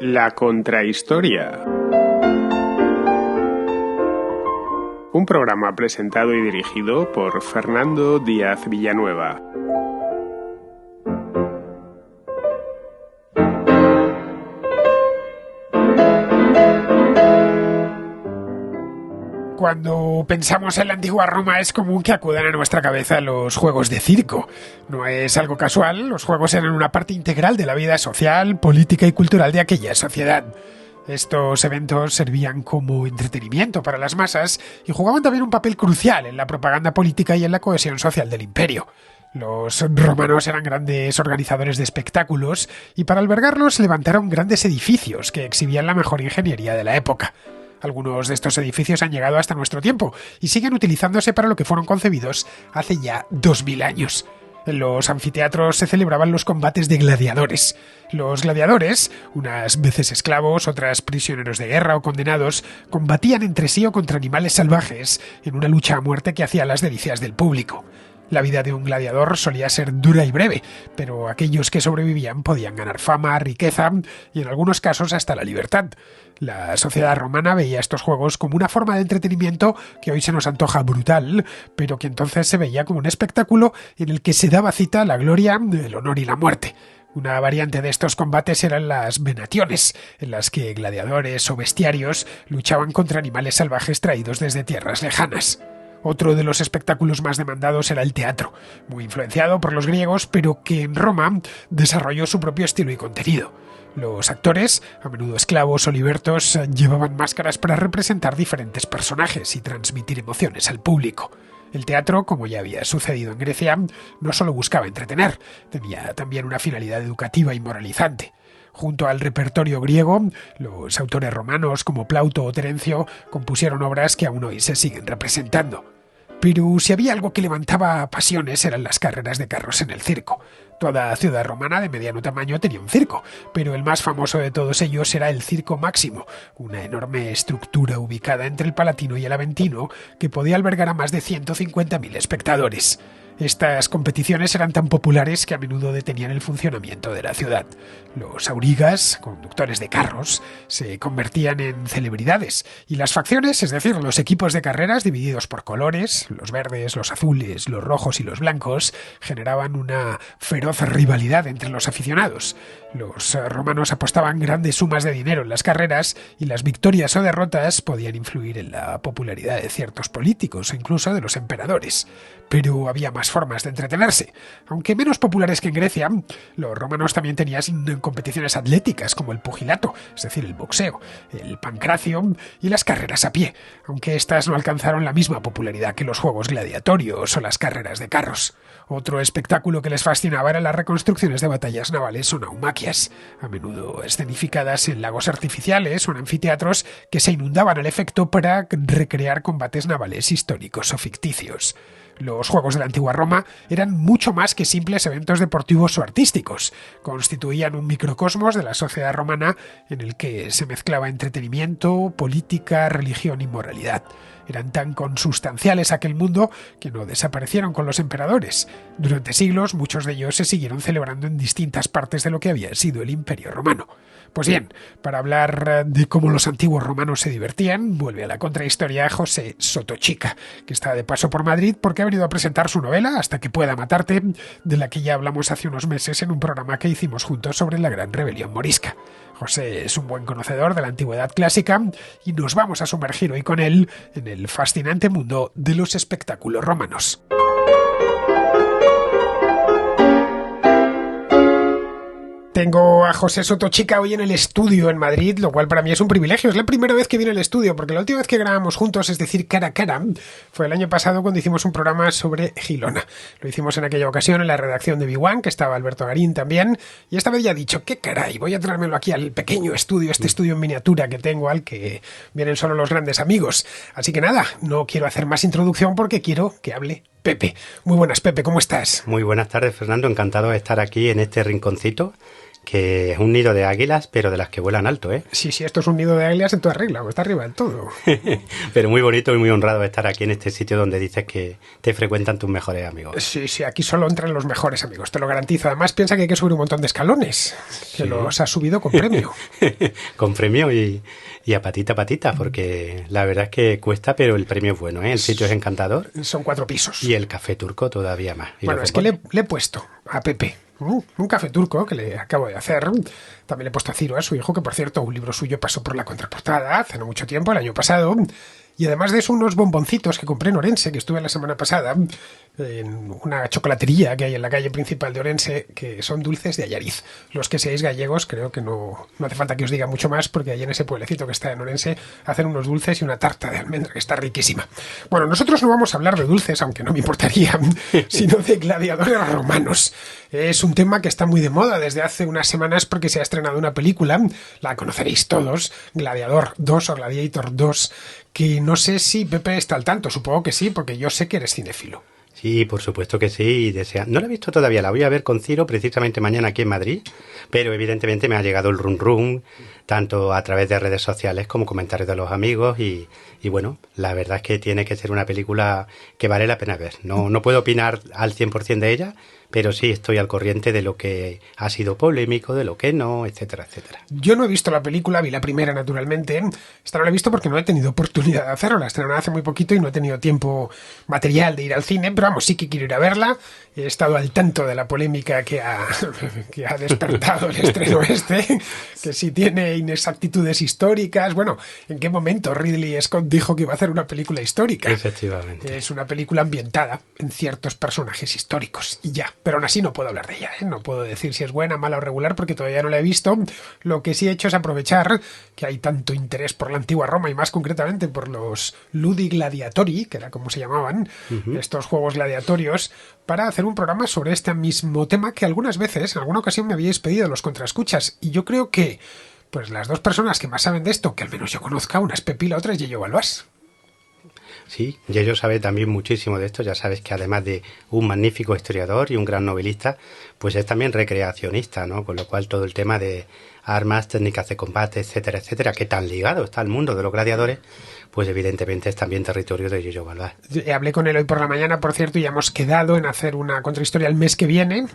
La Contrahistoria. Un programa presentado y dirigido por Fernando Díaz Villanueva. Cuando pensamos en la antigua Roma es común que acudan a nuestra cabeza los juegos de circo. No es algo casual, los juegos eran una parte integral de la vida social, política y cultural de aquella sociedad. Estos eventos servían como entretenimiento para las masas y jugaban también un papel crucial en la propaganda política y en la cohesión social del imperio. Los romanos eran grandes organizadores de espectáculos y para albergarlos levantaron grandes edificios que exhibían la mejor ingeniería de la época. Algunos de estos edificios han llegado hasta nuestro tiempo y siguen utilizándose para lo que fueron concebidos hace ya 2000 años. En los anfiteatros se celebraban los combates de gladiadores. Los gladiadores, unas veces esclavos, otras prisioneros de guerra o condenados, combatían entre sí o contra animales salvajes en una lucha a muerte que hacía las delicias del público. La vida de un gladiador solía ser dura y breve, pero aquellos que sobrevivían podían ganar fama, riqueza y en algunos casos hasta la libertad. La sociedad romana veía estos juegos como una forma de entretenimiento que hoy se nos antoja brutal, pero que entonces se veía como un espectáculo en el que se daba cita la gloria, el honor y la muerte. Una variante de estos combates eran las venaciones, en las que gladiadores o bestiarios luchaban contra animales salvajes traídos desde tierras lejanas. Otro de los espectáculos más demandados era el teatro, muy influenciado por los griegos, pero que en Roma desarrolló su propio estilo y contenido. Los actores, a menudo esclavos o libertos, llevaban máscaras para representar diferentes personajes y transmitir emociones al público. El teatro, como ya había sucedido en Grecia, no solo buscaba entretener, tenía también una finalidad educativa y moralizante. Junto al repertorio griego, los autores romanos como Plauto o Terencio compusieron obras que aún hoy se siguen representando. Pero si había algo que levantaba pasiones eran las carreras de carros en el circo. Toda ciudad romana de mediano tamaño tenía un circo, pero el más famoso de todos ellos era el Circo Máximo, una enorme estructura ubicada entre el Palatino y el Aventino que podía albergar a más de 150.000 espectadores. Estas competiciones eran tan populares que a menudo detenían el funcionamiento de la ciudad. Los aurigas, conductores de carros, se convertían en celebridades y las facciones, es decir, los equipos de carreras divididos por colores, los verdes, los azules, los rojos y los blancos, generaban una feroz rivalidad entre los aficionados. Los romanos apostaban grandes sumas de dinero en las carreras y las victorias o derrotas podían influir en la popularidad de ciertos políticos o incluso de los emperadores. Pero había más formas de entretenerse. Aunque menos populares que en Grecia, los romanos también tenían competiciones atléticas como el pugilato, es decir, el boxeo, el pancracio y las carreras a pie, aunque estas no alcanzaron la misma popularidad que los juegos gladiatorios o las carreras de carros. Otro espectáculo que les fascinaba eran las reconstrucciones de batallas navales o naumaquias, a menudo escenificadas en lagos artificiales o en anfiteatros que se inundaban al efecto para recrear combates navales históricos o ficticios. Los Juegos de la Antigua Roma eran mucho más que simples eventos deportivos o artísticos. Constituían un microcosmos de la sociedad romana en el que se mezclaba entretenimiento, política, religión y moralidad. Eran tan consustanciales a aquel mundo que no desaparecieron con los emperadores. Durante siglos, muchos de ellos se siguieron celebrando en distintas partes de lo que había sido el Imperio Romano. Pues bien, para hablar de cómo los antiguos romanos se divertían, vuelve a la contrahistoria José Sotochica, que está de paso por Madrid porque ha venido a presentar su novela Hasta que pueda matarte, de la que ya hablamos hace unos meses en un programa que hicimos juntos sobre la Gran Rebelión Morisca. José es un buen conocedor de la antigüedad clásica y nos vamos a sumergir hoy con él en el fascinante mundo de los espectáculos romanos. Tengo a José Sotochica hoy en el estudio en Madrid, lo cual para mí es un privilegio. Es la primera vez que viene al estudio, porque la última vez que grabamos juntos, es decir, cara a cara, fue el año pasado cuando hicimos un programa sobre Gilona. Lo hicimos en aquella ocasión en la redacción de B1, que estaba Alberto Garín también, y esta vez ya he dicho, qué caray, voy a traérmelo aquí al pequeño estudio, este estudio en miniatura que tengo, al que vienen solo los grandes amigos. Así que nada, no quiero hacer más introducción porque quiero que hable Pepe. Muy buenas, Pepe, ¿cómo estás? Muy buenas tardes, Fernando, encantado de estar aquí en este rinconcito que es un nido de águilas, pero de las que vuelan alto, ¿eh? Sí, esto es un nido de águilas en toda regla, está arriba del todo. Pero muy bonito y muy honrado estar aquí en este sitio donde dices que te frecuentan tus mejores amigos. Sí, aquí solo entran los mejores amigos, te lo garantizo. Además, piensa que hay que subir un montón de escalones, que los has subido con premio. Con premio y a patita, porque la verdad es que cuesta, pero el premio es bueno, ¿eh? El sitio es encantador. Son 4 pisos. Y el café turco todavía más. Bueno, es que le he puesto a Pepe un café turco que le acabo de hacer. También le he puesto a Ciro, a su hijo, que por cierto, un libro suyo pasó por la contraportada hace no mucho tiempo, el año pasado. Y además de eso, unos bomboncitos que compré en Orense, que estuve la semana pasada, en una chocolatería que hay en la calle principal de Orense, que son dulces de Allariz. Los que seáis gallegos, creo que no hace falta que os diga mucho más, porque allí en ese pueblecito que está en Orense hacen unos dulces y una tarta de almendra que está riquísima. Bueno, nosotros no vamos a hablar de dulces, aunque no me importaría, sino de gladiadores romanos. Es un tema que está muy de moda desde hace unas semanas porque se ha estrenado una película, la conoceréis todos, Gladiador 2 o Gladiator 2, que no sé si Pepe está al tanto, supongo que sí, porque yo sé que eres cinéfilo. Sí, por supuesto que sí. No la he visto todavía, la voy a ver con Ciro precisamente mañana aquí en Madrid, pero evidentemente me ha llegado el run tanto a través de redes sociales como comentarios de los amigos y bueno, la verdad es que tiene que ser una película que vale la pena ver. No puedo opinar al 100% de ella, pero sí estoy al corriente de lo que ha sido polémico, de lo que no, etcétera, etcétera. Yo no he visto la película, vi la primera naturalmente. Esta no la he visto porque no he tenido oportunidad de hacerlo. La estrenaron hace muy poquito y no he tenido tiempo material de ir al cine, pero vamos, sí que quiero ir a verla. He estado al tanto de la polémica que ha despertado el estreno que si tiene inexactitudes históricas. Bueno, ¿en qué momento Ridley Scott dijo que iba a hacer una película histórica? Efectivamente. Es una película ambientada en ciertos personajes históricos y ya. Pero aún así no puedo hablar de ella, ¿eh? No puedo decir si es buena, mala o regular porque todavía no la he visto. Lo que sí he hecho es aprovechar que hay tanto interés por la antigua Roma y más concretamente por los Ludi Gladiatori, que era como se llamaban, estos juegos gladiatorios, para hacer un programa sobre este mismo tema que algunas veces, en alguna ocasión me habíais pedido los contraescuchas. Y yo creo que pues las dos personas que más saben de esto, que al menos yo conozca, una es Pepi y la otra es Yello Balbás. Sí, Yello sabe también muchísimo de esto. Ya sabes que además de un magnífico historiador y un gran novelista, pues es también recreacionista, ¿no? Con lo cual todo el tema de armas, técnicas de combate, etcétera, etcétera, que tan ligado está al mundo de los gladiadores, pues evidentemente es también territorio de Yello Balbás. Hablé con él hoy por la mañana, por cierto, y ya hemos quedado en hacer una contrahistoria el mes que viene.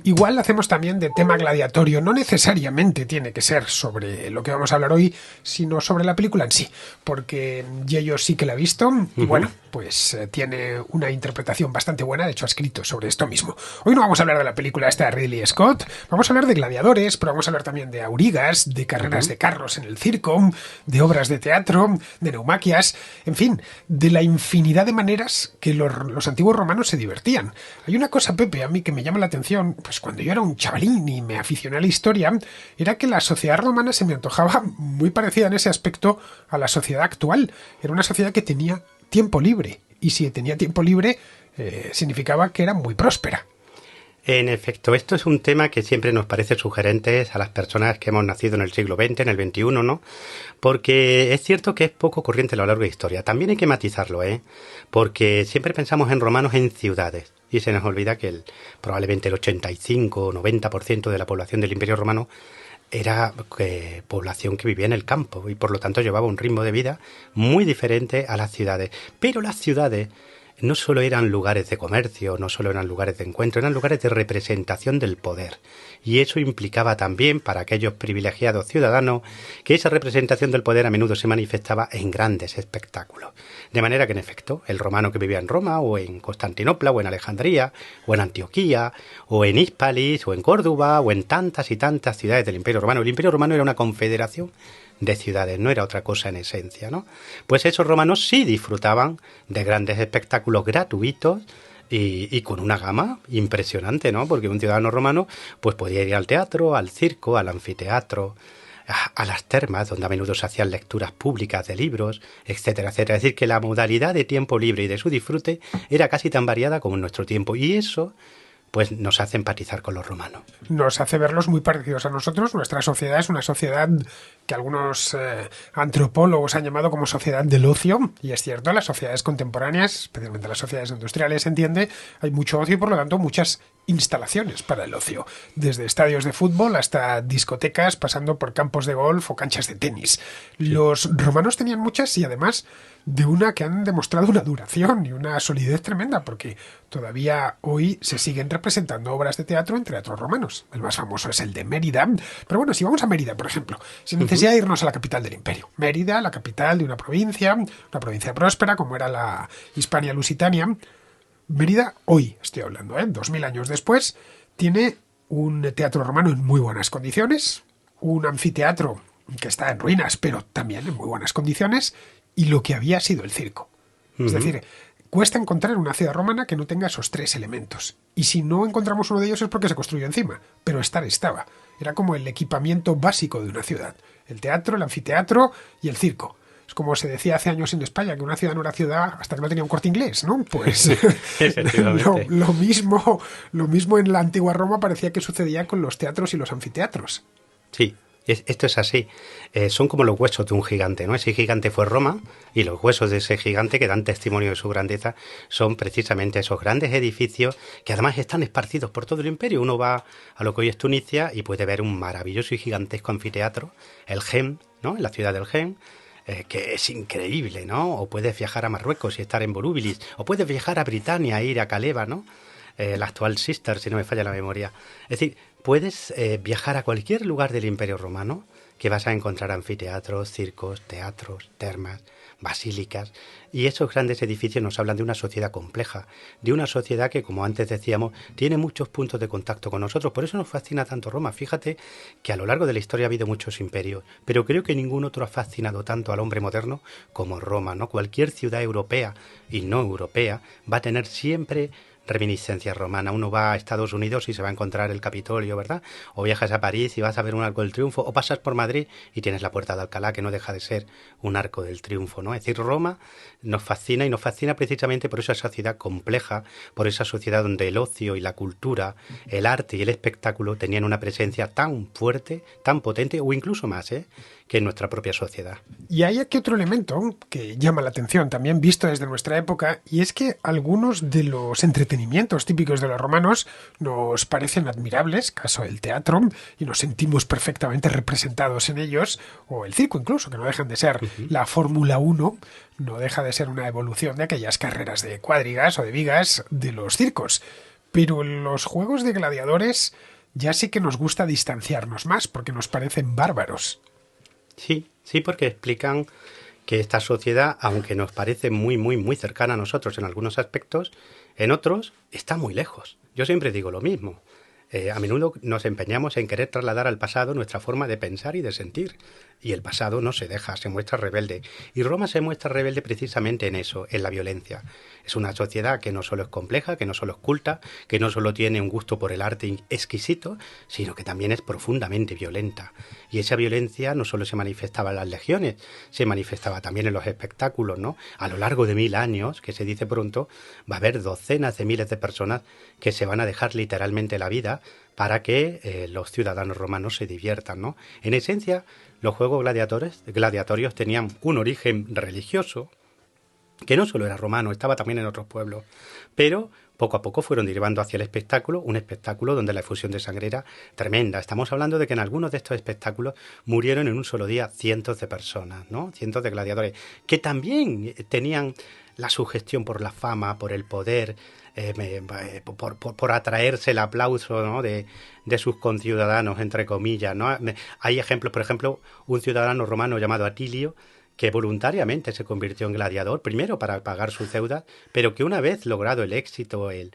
Igual hacemos también de tema gladiatorio. No necesariamente tiene que ser sobre lo que vamos a hablar hoy, sino sobre la película en sí, porque Yello sí que la ha visto y bueno, pues tiene una interpretación bastante buena. De hecho, ha escrito sobre esto mismo. Hoy no vamos a hablar de la película esta de Ridley Scott, vamos a hablar de gladiadores, pero vamos a hablar también de aurigas, de carreras de carros en el circo, de obras de teatro, de neumaquias, en fin, de la infinidad de maneras que los antiguos romanos se divertían. Hay una cosa, Pepe, a mí que me llama la atención, pues cuando yo era un chavalín y me aficioné a la historia, era que la sociedad romana se me antojaba muy parecida en ese aspecto a la sociedad actual. Era una sociedad que tenía tiempo libre, y si tenía tiempo libre, significaba que era muy próspera. En efecto, esto es un tema que siempre nos parece sugerente a las personas que hemos nacido en el siglo XX, en el XXI, ¿no? Porque es cierto que es poco corriente a lo largo de la historia. También hay que matizarlo, porque siempre pensamos en romanos en ciudades y se nos olvida que probablemente el 85 o 90% de la población del Imperio Romano era población que vivía en el campo y por lo tanto llevaba un ritmo de vida muy diferente a las ciudades. Pero las ciudades no solo eran lugares de comercio, no solo eran lugares de encuentro, eran lugares de representación del poder. Y eso implicaba también, para aquellos privilegiados ciudadanos, que esa representación del poder a menudo se manifestaba en grandes espectáculos. De manera que, en efecto, el romano que vivía en Roma, o en Constantinopla, o en Alejandría, o en Antioquía, o en Hispalis, o en Córdoba, o en tantas y tantas ciudades del Imperio Romano. El Imperio Romano era una confederación de ciudades, no era otra cosa en esencia, ¿no? Pues esos romanos sí disfrutaban de grandes espectáculos gratuitos y con una gama impresionante, ¿no? Porque un ciudadano romano pues podía ir al teatro, al circo, al anfiteatro, a las termas, donde a menudo se hacían lecturas públicas de libros, etcétera, etcétera. Es decir, que la modalidad de tiempo libre y de su disfrute era casi tan variada como en nuestro tiempo, y eso pues nos hace empatizar con los romanos. Nos hace verlos muy parecidos a nosotros. Nuestra sociedad es una sociedad que algunos antropólogos han llamado como sociedad del ocio, y es cierto, las sociedades contemporáneas, especialmente las sociedades industriales, se entiende, hay mucho ocio y por lo tanto muchas instalaciones para el ocio, desde estadios de fútbol hasta discotecas, pasando por campos de golf o canchas de tenis. Los romanos tenían muchas y además de una que han demostrado una duración y una solidez tremenda, porque todavía hoy se siguen representando obras de teatro en teatros romanos. El más famoso es el de Mérida. Pero bueno, si vamos a Mérida, por ejemplo, sin necesidad de irnos a la capital del imperio. Mérida, la capital de una provincia próspera como era la Hispania Lusitania. Mérida, hoy estoy hablando, 2000 años después, tiene un teatro romano en muy buenas condiciones, un anfiteatro que está en ruinas, pero también en muy buenas condiciones, y lo que había sido el circo. Es decir, cuesta encontrar una ciudad romana que no tenga esos tres elementos. Y si no encontramos uno de ellos es porque se construyó encima, pero estaba. Era como el equipamiento básico de una ciudad. El teatro, el anfiteatro y el circo. Es como se decía hace años en España, que una ciudad no era ciudad hasta que no tenía un Corte Inglés, ¿no? Pues lo mismo en la antigua Roma parecía que sucedía con los teatros y los anfiteatros. Sí, esto es así. Son como los huesos de un gigante, ¿no? Ese gigante fue Roma y los huesos de ese gigante que dan testimonio de su grandeza son precisamente esos grandes edificios que además están esparcidos por todo el imperio. Uno va a lo que hoy es Tunisia y puede ver un maravilloso y gigantesco anfiteatro, el Gem, ¿no? En la ciudad del Gem. Que es increíble, ¿no? O puedes viajar a Marruecos y estar en Volubilis, o puedes viajar a Britania e ir a Caleva, ¿no? La actual Sister, si no me falla la memoria. Es decir, puedes viajar a cualquier lugar del Imperio Romano que vas a encontrar anfiteatros, circos, teatros, termas, basílicas, y esos grandes edificios nos hablan de una sociedad compleja, de una sociedad que, como antes decíamos, tiene muchos puntos de contacto con nosotros. Por eso nos fascina tanto Roma. Fíjate que a lo largo de la historia ha habido muchos imperios, pero creo que ningún otro ha fascinado tanto al hombre moderno como Roma, ¿no? Cualquier ciudad europea y no europea va a tener siempre reminiscencia romana. Uno va a Estados Unidos y se va a encontrar el Capitolio, ¿verdad? O viajas a París y vas a ver un Arco del Triunfo, o pasas por Madrid y tienes la Puerta de Alcalá, que no deja de ser un Arco del Triunfo, ¿no? Es decir, Roma nos fascina, y nos fascina precisamente por esa sociedad compleja, por esa sociedad donde el ocio y la cultura, el arte y el espectáculo tenían una presencia tan fuerte, tan potente, o incluso más, que en nuestra propia sociedad. Y hay aquí otro elemento que llama la atención, también visto desde nuestra época, y es que algunos de los entretenimientos típicos de los romanos nos parecen admirables, caso el teatro, y nos sentimos perfectamente representados en ellos, o el circo incluso, que no dejan de ser la Fórmula 1, no deja de ser una evolución de aquellas carreras de cuadrigas o de vigas de los circos. Pero los juegos de gladiadores ya sí que nos gusta distanciarnos más, porque nos parecen bárbaros. Sí, porque explican que esta sociedad, aunque nos parece muy, muy, muy cercana a nosotros en algunos aspectos, en otros está muy lejos. Yo siempre digo lo mismo. A menudo nos empeñamos en querer trasladar al pasado nuestra forma de pensar y de sentir. Y el pasado no se deja, se muestra rebelde. Y Roma se muestra rebelde precisamente en eso, en la violencia. Es una sociedad que no solo es compleja, que no solo es culta, que no solo tiene un gusto por el arte exquisito, sino que también es profundamente violenta. Y esa violencia no solo se manifestaba en las legiones, se manifestaba también en los espectáculos, ¿no? A lo largo de 1000 años, que se dice pronto, va a haber docenas de miles de personas que se van a dejar literalmente la vida para que los ciudadanos romanos se diviertan, ¿no? En esencia, los juegos gladiatorios tenían un origen religioso, que no solo era romano, estaba también en otros pueblos, pero poco a poco fueron derivando hacia el espectáculo, un espectáculo donde la efusión de sangre era tremenda. Estamos hablando de que en algunos de estos espectáculos murieron en un solo día cientos de personas, ¿no? Cientos de gladiadores, que también tenían la sugestión por la fama, por el poder, por atraerse el aplauso, ¿no? de sus conciudadanos, entre comillas, ¿no? Hay ejemplos, por ejemplo, un ciudadano romano llamado Atilio, que voluntariamente se convirtió en gladiador, primero para pagar sus deudas, pero que una vez logrado el éxito, el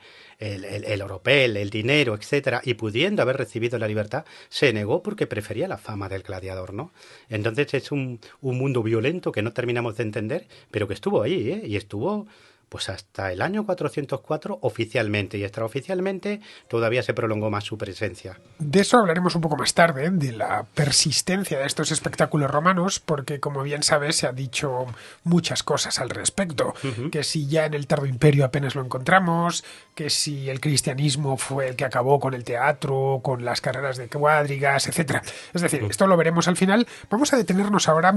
oropel, el dinero, etcétera, y pudiendo haber recibido la libertad, se negó porque prefería la fama del gladiador, ¿no? Entonces es un mundo violento que no terminamos de entender, pero que estuvo ahí, y estuvo pues hasta el año 404 oficialmente, y extraoficialmente todavía se prolongó más su presencia. De eso hablaremos un poco más tarde, de la persistencia de estos espectáculos romanos, porque como bien sabes se ha dicho muchas cosas al respecto, que si ya en el Tardo Imperio apenas lo encontramos, que si el cristianismo fue el que acabó con el teatro, con las carreras de cuadrigas, etcétera. Es decir, esto lo veremos al final. Vamos a detenernos ahora,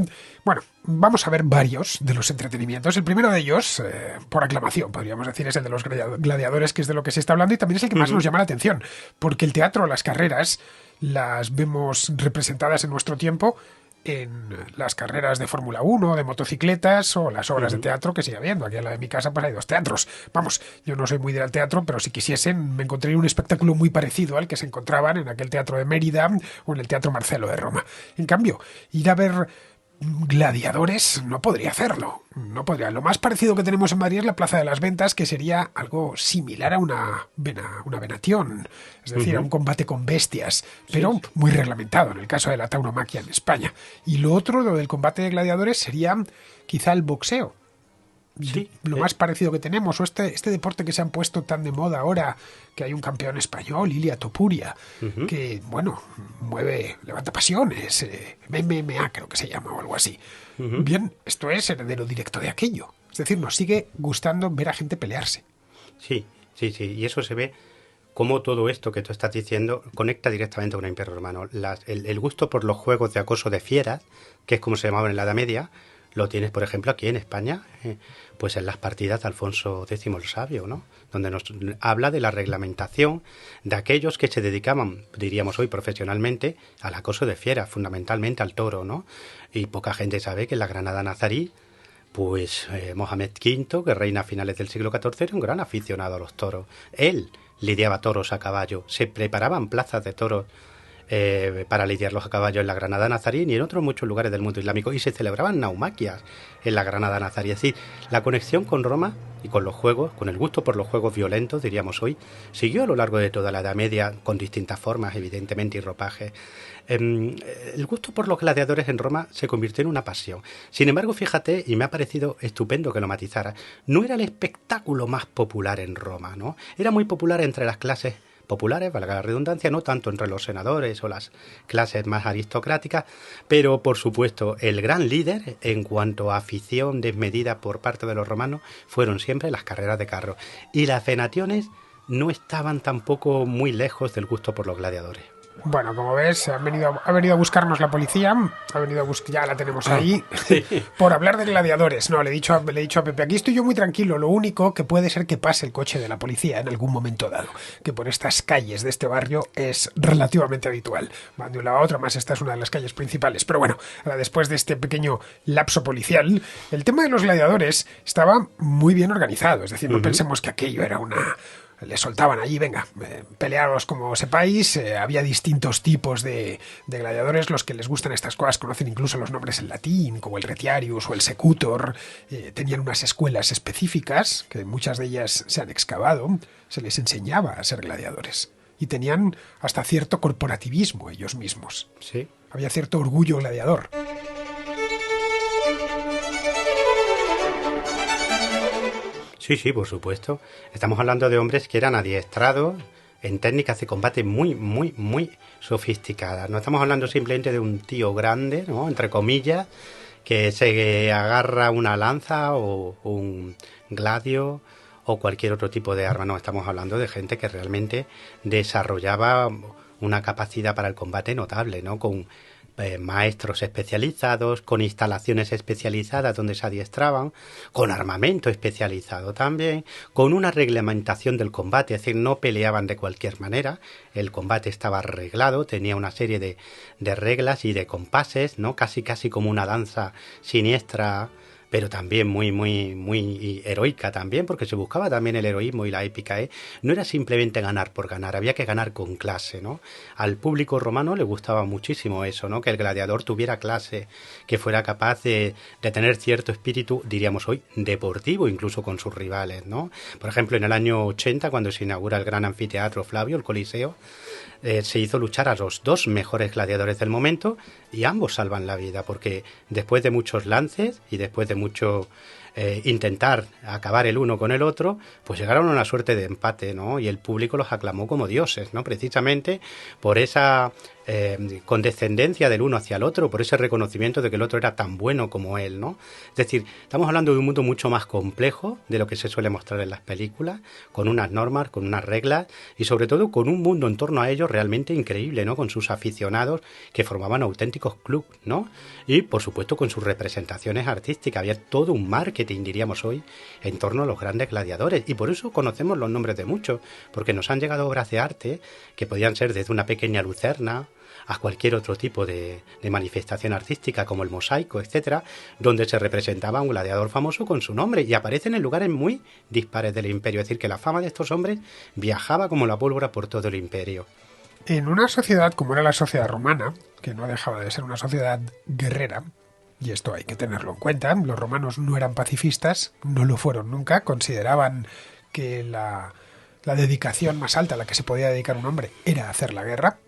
vamos a ver varios de los entretenimientos. El primero de ellos, por por aclamación, podríamos decir, es el de los gladiadores, que es de lo que se está hablando y también es el que más nos llama la atención, porque el teatro, las carreras, las vemos representadas en nuestro tiempo en las carreras de Fórmula 1, de motocicletas o las obras de teatro que sigue habiendo. Aquí en la de mi casa pues hay 2 teatros. Vamos, yo no soy muy del teatro, pero si quisiesen me encontraría un espectáculo muy parecido al que se encontraban en aquel teatro de Mérida o en el Teatro Marcelo de Roma. En cambio, ir a ver gladiadores no podría hacerlo. No podría. Lo más parecido que tenemos en Madrid es la Plaza de las Ventas, que sería algo similar a una venación, es decir, a un combate con bestias, pero muy reglamentado en el caso de la tauromaquia en España. Y lo otro, lo del combate de gladiadores, sería quizá el boxeo. Sí, lo más parecido que tenemos, o este deporte que se han puesto tan de moda ahora, que hay un campeón español, Ilia Topuria, que, bueno, levanta pasiones, MMA creo que se llama o algo así. Bien, esto es heredero directo de aquello. Es decir, nos sigue gustando ver a gente pelearse. Sí, y eso se ve cómo todo esto que tú estás diciendo conecta directamente con el Imperio Romano. El gusto por los juegos de acoso de fieras, que es como se llamaban en la Edad Media, lo tienes, por ejemplo, aquí en España, pues en las partidas de Alfonso X el Sabio, ¿no? Donde nos habla de la reglamentación de aquellos que se dedicaban, diríamos hoy profesionalmente, al acoso de fieras, fundamentalmente al toro, ¿no? Y poca gente sabe que en la Granada nazarí, pues Mohamed V, que reina a finales del siglo XIV, era un gran aficionado a los toros. Él lidiaba toros a caballo, se preparaban plazas de toros para lidiarlos a caballo en la Granada nazarí y en otros muchos lugares del mundo islámico, y se celebraban naumaquias en la Granada nazarí. Es decir, la conexión con Roma y con los juegos, con el gusto por los juegos violentos, diríamos hoy, siguió a lo largo de toda la Edad Media, con distintas formas, evidentemente, y ropajes. El gusto por los gladiadores en Roma se convirtió en una pasión. Sin embargo, fíjate, y me ha parecido estupendo que lo matizara, no era el espectáculo más popular en Roma, ¿no? Era muy popular entre las clases populares, valga la redundancia, no tanto entre los senadores o las clases más aristocráticas, pero por supuesto el gran líder en cuanto a afición desmedida por parte de los romanos fueron siempre las carreras de carro, y las venaciones no estaban tampoco muy lejos del gusto por los gladiadores. Bueno, como ves, ha venido a buscarnos la policía, ya la tenemos ahí, Sí. por hablar de gladiadores. No, le he dicho a Pepe, aquí estoy yo muy tranquilo, lo único que puede ser que pase el coche de la policía en algún momento dado, que por estas calles de este barrio es relativamente habitual. Van de un lado a otro, más esta es una de las calles principales. Pero bueno, ahora después de este pequeño lapso policial, el tema de los gladiadores estaba muy bien organizado, es decir, no pensemos que aquello era le soltaban allí, venga, pelearos como sepáis. Había distintos tipos de gladiadores. Los que les gustan estas cosas conocen incluso los nombres en latín, como el Retiarius o el Secutor. Tenían unas escuelas específicas, que muchas de ellas se han excavado. Se les enseñaba a ser gladiadores. Y tenían hasta cierto corporativismo ellos mismos. Sí. Había cierto orgullo gladiador. Sí, por supuesto. Estamos hablando de hombres que eran adiestrados en técnicas de combate muy, muy, muy sofisticadas. No estamos hablando simplemente de un tío grande, ¿no?, entre comillas, que se agarra una lanza o un gladio o cualquier otro tipo de arma. No, estamos hablando de gente que realmente desarrollaba una capacidad para el combate notable, ¿no?, con maestros especializados, con instalaciones especializadas donde se adiestraban, con armamento especializado también, con una reglamentación del combate, es decir, no peleaban de cualquier manera, el combate estaba arreglado, tenía una serie de reglas y de compases, ¿no?, casi como una danza siniestra, pero también muy, muy, muy heroica también, porque se buscaba también el heroísmo y la épica, ¿eh? No era simplemente ganar por ganar, había que ganar con clase, ¿no? Al público romano le gustaba muchísimo eso, ¿no?, que el gladiador tuviera clase, que fuera capaz de tener cierto espíritu, diríamos hoy, deportivo, incluso con sus rivales, ¿no? Por ejemplo, en el año 80, cuando se inaugura el gran anfiteatro Flavio, el Coliseo, se hizo luchar a los 2 mejores gladiadores del momento y ambos salvan la vida, porque después de muchos lances y después de mucho intentar acabar el uno con el otro, pues llegaron a una suerte de empate, ¿no? Y el público los aclamó como dioses, ¿no?, precisamente por esa condescendencia del uno hacia el otro, por ese reconocimiento de que el otro era tan bueno como él, ¿no? Es decir, estamos hablando de un mundo mucho más complejo de lo que se suele mostrar en las películas, con unas normas, con unas reglas y sobre todo con un mundo en torno a ellos realmente increíble, ¿no?, con sus aficionados que formaban auténticos clubs, ¿no? Y por supuesto con sus representaciones artísticas, había todo un marketing marketing, diríamos hoy, en torno a los grandes gladiadores. Y por eso conocemos los nombres de muchos, porque nos han llegado obras de arte que podían ser desde una pequeña lucerna a cualquier otro tipo de manifestación artística como el mosaico, etcétera, donde se representaba un gladiador famoso con su nombre y aparecen en lugares muy dispares del imperio. Es decir, que la fama de estos hombres viajaba como la pólvora por todo el imperio. En una sociedad como era la sociedad romana, que no dejaba de ser una sociedad guerrera, y esto hay que tenerlo en cuenta, los romanos no eran pacifistas, no lo fueron nunca, consideraban que la dedicación más alta a la que se podía dedicar un hombre era hacer la guerra.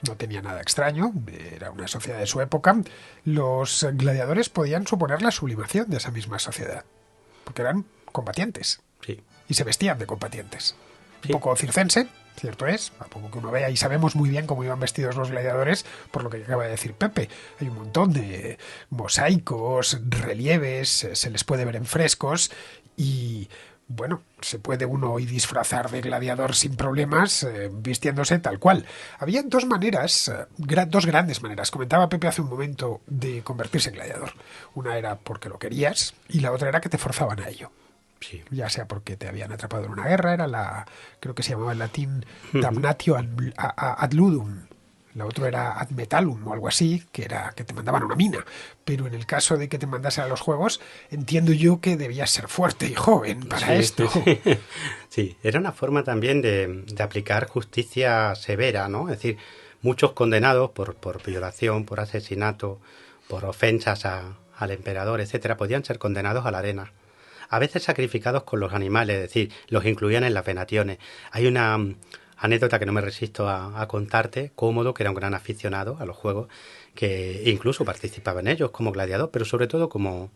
No tenía nada extraño, era una sociedad de su época. Los gladiadores podían suponer la sublimación de esa misma sociedad, porque eran combatientes, sí, y se vestían de combatientes. Sí. Un poco circense, cierto es, a poco que uno vea, y sabemos muy bien cómo iban vestidos los gladiadores, por lo que acaba de decir Pepe. Hay un montón de mosaicos, relieves, se les puede ver en frescos, y bueno, se puede uno hoy disfrazar de gladiador sin problemas, vistiéndose tal cual. Había dos maneras, dos grandes maneras, comentaba Pepe hace un momento, de convertirse en gladiador. Una era porque lo querías y la otra era que te forzaban a ello. Sí. Ya sea porque te habían atrapado en una guerra, creo que se llamaba en latín damnatio ad ludum. La otra era ad metallum o algo así, que era que te mandaban a una mina. Pero en el caso de que te mandasen a los juegos, entiendo yo que debías ser fuerte y joven para esto. Sí. Sí, era una forma también de aplicar justicia severa, ¿no? Es decir, muchos condenados por violación, por asesinato, por ofensas al emperador, etcétera, podían ser condenados a la arena. A veces sacrificados con los animales, es decir, los incluían en las venaciones. Hay una anécdota que no me resisto a contarte. Cómodo, que era un gran aficionado a los juegos, que incluso participaba en ellos como gladiador, pero sobre todo como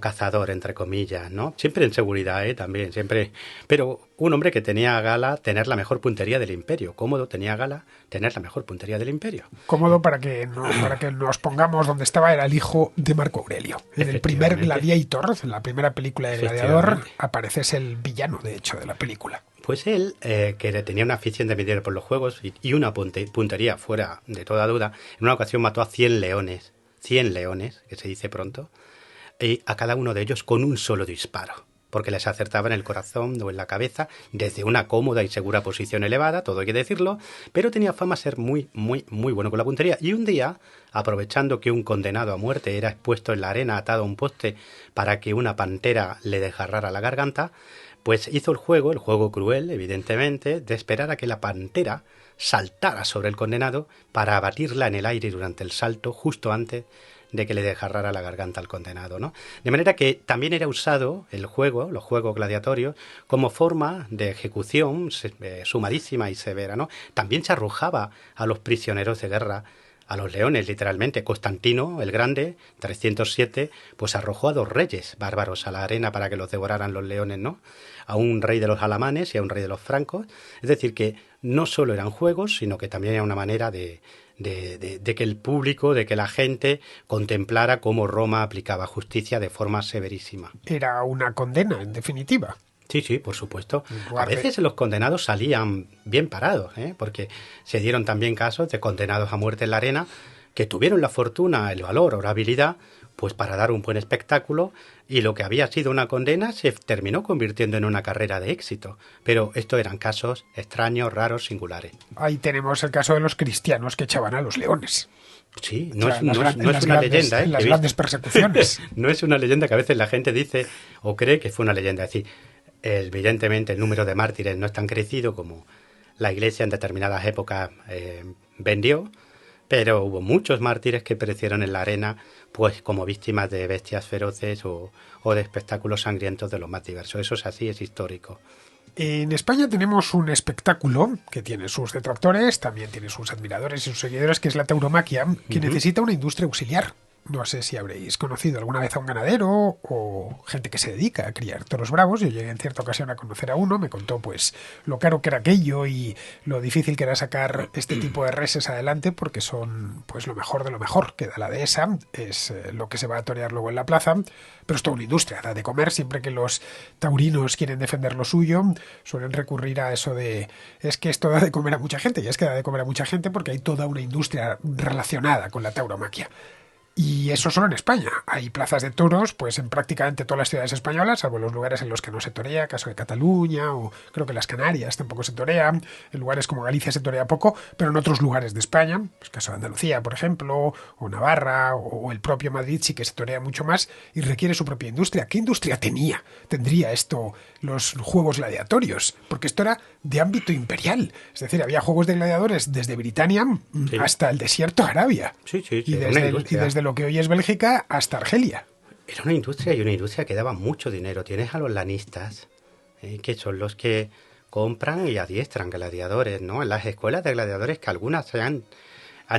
cazador, entre comillas, ¿no? Siempre en seguridad, también, siempre. Pero un hombre que tenía a gala tener la mejor puntería del imperio. Cómodo tenía a gala tener la mejor puntería del imperio. Cómodo, para que nos pongamos donde estaba, era el hijo de Marco Aurelio. En el primer Gladiator, en la primera película de Gladiador, aparece, es el villano, de hecho, de la película. Pues él, que tenía una afición de medir por los juegos y una puntería fuera de toda duda, en una ocasión mató a 100 leones. 100 leones, que se dice pronto, y a cada uno de ellos con un solo disparo, porque les acertaba en el corazón o en la cabeza desde una cómoda y segura posición elevada, todo hay que decirlo, pero tenía fama de ser muy, muy, muy bueno con la puntería. Y un día, aprovechando que un condenado a muerte era expuesto en la arena atado a un poste para que una pantera le desgarrara la garganta, pues hizo el juego cruel, evidentemente, de esperar a que la pantera saltara sobre el condenado para abatirla en el aire durante el salto, justo antes de que le desgarrara la garganta al condenado, ¿no? De manera que también era usado los juegos gladiatorios, como forma de ejecución sumarísima y severa, ¿no? También se arrojaba a los prisioneros de guerra, a los leones, literalmente. Constantino, el Grande, 307, pues arrojó a 2 reyes bárbaros a la arena para que los devoraran los leones, ¿no? A un rey de los alamanes y a un rey de los francos. Es decir, que no solo eran juegos, sino que también era una manera de que el público, de que la gente contemplara cómo Roma aplicaba justicia de forma severísima. Era una condena, en definitiva. Sí, por supuesto. A veces los condenados salían bien parados, porque se dieron también casos de condenados a muerte en la arena que tuvieron la fortuna, el valor o la habilidad pues para dar un buen espectáculo, y lo que había sido una condena se terminó convirtiendo en una carrera de éxito. Pero estos eran casos extraños, raros, singulares. Ahí tenemos el caso de los cristianos que echaban a los leones. Sí, no es una leyenda. En las grandes persecuciones. No es una leyenda, que a veces la gente dice o cree que fue una leyenda. Es decir, evidentemente el número de mártires no es tan crecido como la Iglesia en determinadas épocas vendió, pero hubo muchos mártires que perecieron en la arena, pues como víctimas de bestias feroces o de espectáculos sangrientos de los más diversos. Eso es así, es histórico. En España tenemos un espectáculo que tiene sus detractores, también tiene sus admiradores y sus seguidores, que es la tauromaquia, que necesita una industria auxiliar. No sé si habréis conocido alguna vez a un ganadero o gente que se dedica a criar toros bravos. Yo llegué en cierta ocasión a conocer a uno, me contó pues lo caro que era aquello y lo difícil que era sacar este tipo de reses adelante, porque son pues lo mejor de lo mejor que da la dehesa, es lo que se va a torear luego en la plaza, pero es toda una industria, da de comer. Siempre que los taurinos quieren defender lo suyo, suelen recurrir a eso de es que esto da de comer a mucha gente, y es que da de comer a mucha gente porque hay toda una industria relacionada con la tauromaquia. Y eso solo en España. Hay plazas de toros pues en prácticamente todas las ciudades españolas, salvo los lugares en los que no se torea, caso de Cataluña, o creo que las Canarias tampoco se torea. En lugares como Galicia se torea poco, pero en otros lugares de España, pues caso de Andalucía, por ejemplo, o Navarra, o el propio Madrid sí que se torea mucho más y requiere su propia industria. ¿Qué industria tendría esto los juegos gladiatorios? Porque esto era de ámbito imperial. Es decir, había juegos de gladiadores desde Britania hasta el desierto de Arabia. Sí, Y desde lo que hoy es Bélgica hasta Argelia. Era una industria, y una industria que daba mucho dinero. Tienes a los lanistas, que son los que compran y adiestran gladiadores, ¿no? En las escuelas de gladiadores, que algunas han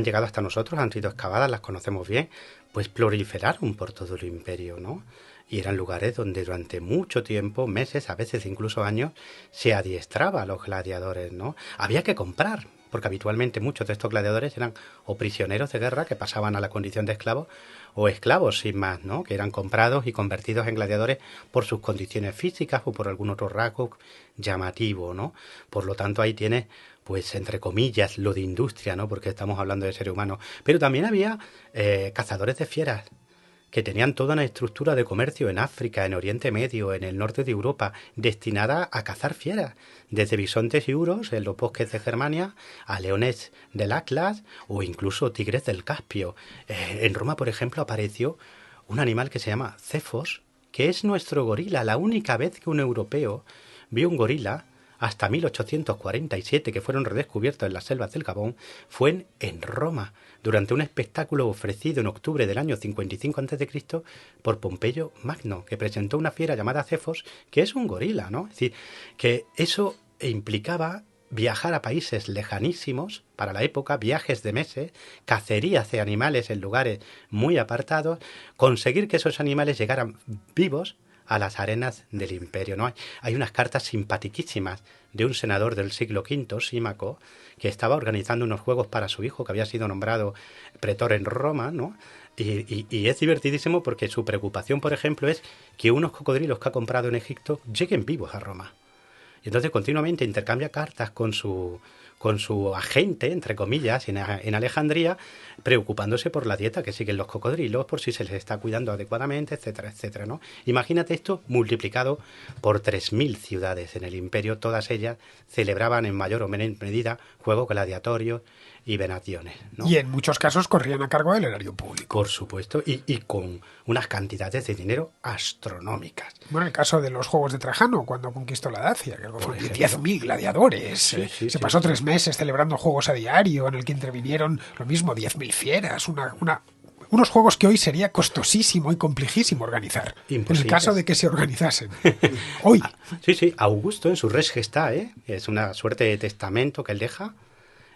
llegado hasta nosotros, han sido excavadas, las conocemos bien, pues proliferaron por todo el imperio, ¿no? Y eran lugares donde durante mucho tiempo, meses, a veces incluso años, se adiestraba a los gladiadores, ¿no? Había que comprar, porque habitualmente muchos de estos gladiadores eran o prisioneros de guerra que pasaban a la condición de esclavos, o esclavos sin más, ¿no? Que eran comprados y convertidos en gladiadores por sus condiciones físicas o por algún otro rasgo llamativo, ¿no? Por lo tanto, ahí tienes, pues, entre comillas, lo de industria, ¿no? Porque estamos hablando de seres humanos. Pero también había cazadores de fieras, que tenían toda una estructura de comercio en África, en Oriente Medio, en el norte de Europa, destinada a cazar fieras, desde bisontes y uros en los bosques de Germania, a leones del Atlas o incluso tigres del Caspio. En Roma, por ejemplo, apareció un animal que se llama cefos, que es nuestro gorila. La única vez que un europeo vio un gorila, hasta 1847, que fueron redescubiertos en las selvas del Gabón, fue en Roma, durante un espectáculo ofrecido en octubre del año 55 a.C. por Pompeyo Magno, que presentó una fiera llamada Cefos, que es un gorila, ¿no? Es decir, que eso implicaba viajar a países lejanísimos para la época, viajes de meses, cacerías de animales en lugares muy apartados, conseguir que esos animales llegaran vivos a las arenas del imperio, ¿no? Hay unas cartas simpaticísimas de un senador del siglo V, Símaco, que estaba organizando unos juegos para su hijo, que había sido nombrado pretor en Roma, ¿no? Y es divertidísimo porque su preocupación, por ejemplo, es que unos cocodrilos que ha comprado en Egipto lleguen vivos a Roma. Y entonces continuamente intercambia cartas con su agente, entre comillas, en Alejandría, preocupándose por la dieta que siguen los cocodrilos, por si se les está cuidando adecuadamente, etcétera, etcétera, ¿no? Imagínate esto multiplicado por 3.000 ciudades en el imperio. Todas ellas celebraban en mayor o menor medida juegos gladiatorios y venaciones, ¿no? Y en muchos casos corrían a cargo del erario público. Por supuesto, y con unas cantidades de dinero astronómicas. Bueno, el caso de los Juegos de Trajano, cuando conquistó la Dacia, que fue 10.000 gladiadores. Se pasó 3 meses celebrando juegos a diario, en el que intervinieron lo mismo 10.000 fieras, unos juegos que hoy sería costosísimo y complejísimo organizar. En el caso de que se organizasen. Hoy. Sí, Augusto en su Res Gestae, es una suerte de testamento que él deja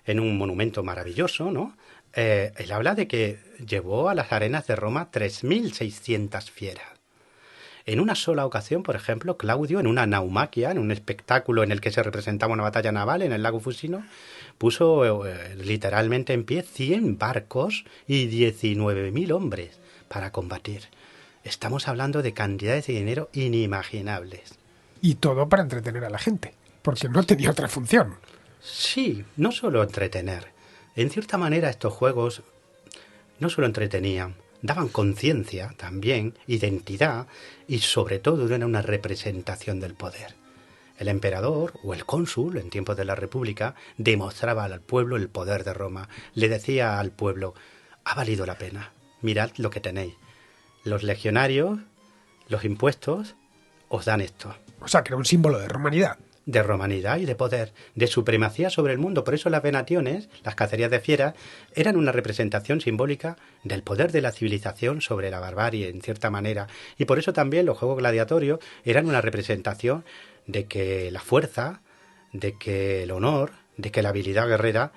en un monumento maravilloso, ¿no? Él habla de que llevó a las arenas de Roma 3.600 fieras. En una sola ocasión, por ejemplo, Claudio, en una naumaquia, en un espectáculo en el que se representaba una batalla naval en el lago Fusino, puso literalmente en pie 100 barcos y 19.000 hombres para combatir. Estamos hablando de cantidades de dinero inimaginables. Y todo para entretener a la gente, porque no tenía otra función. Sí, no solo entretener. En cierta manera estos juegos no solo entretenían, daban conciencia también, identidad y sobre todo eran una representación del poder. El emperador o el cónsul en tiempos de la República demostraba al pueblo el poder de Roma. Le decía al pueblo, ha valido la pena, mirad lo que tenéis. Los legionarios, los impuestos, os dan esto. O sea, que era un símbolo de romanidad. De romanidad y de poder, de supremacía sobre el mundo. Por eso las venaciones, las cacerías de fieras, eran una representación simbólica del poder de la civilización sobre la barbarie, en cierta manera. Y por eso también los juegos gladiatorios eran una representación de que la fuerza, de que el honor, de que la habilidad guerrera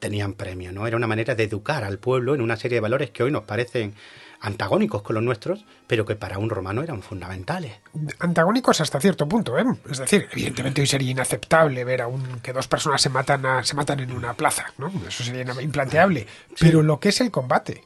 tenían premio, ¿no? Era una manera de educar al pueblo en una serie de valores que hoy nos parecen antagónicos con los nuestros, pero que para un romano eran fundamentales. Antagónicos hasta cierto punto, ¿eh? Es decir, evidentemente hoy sería inaceptable ver que 2 personas se matan en una plaza, ¿no? Eso sería implanteable. Pero lo que es el combate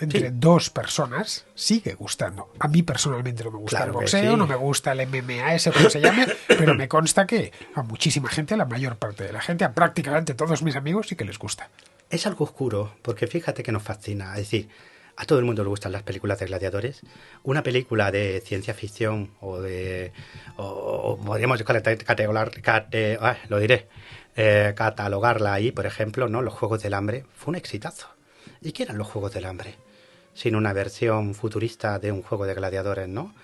entre 2 personas sigue gustando. A mí personalmente no me gusta el boxeo, no me gusta el MMA, ese como se llame, pero me consta que a muchísima gente, a la mayor parte de la gente, a prácticamente todos mis amigos sí que les gusta. Es algo oscuro, porque fíjate que nos fascina. Es decir, A todo el mundo le gustan las películas de gladiadores. Una película de ciencia ficción o podríamos catalogarla ahí, por ejemplo, ¿no? Los Juegos del Hambre fue un exitazo. ¿Y qué eran los Juegos del Hambre? Sin una versión futurista de un juego de gladiadores, ¿no?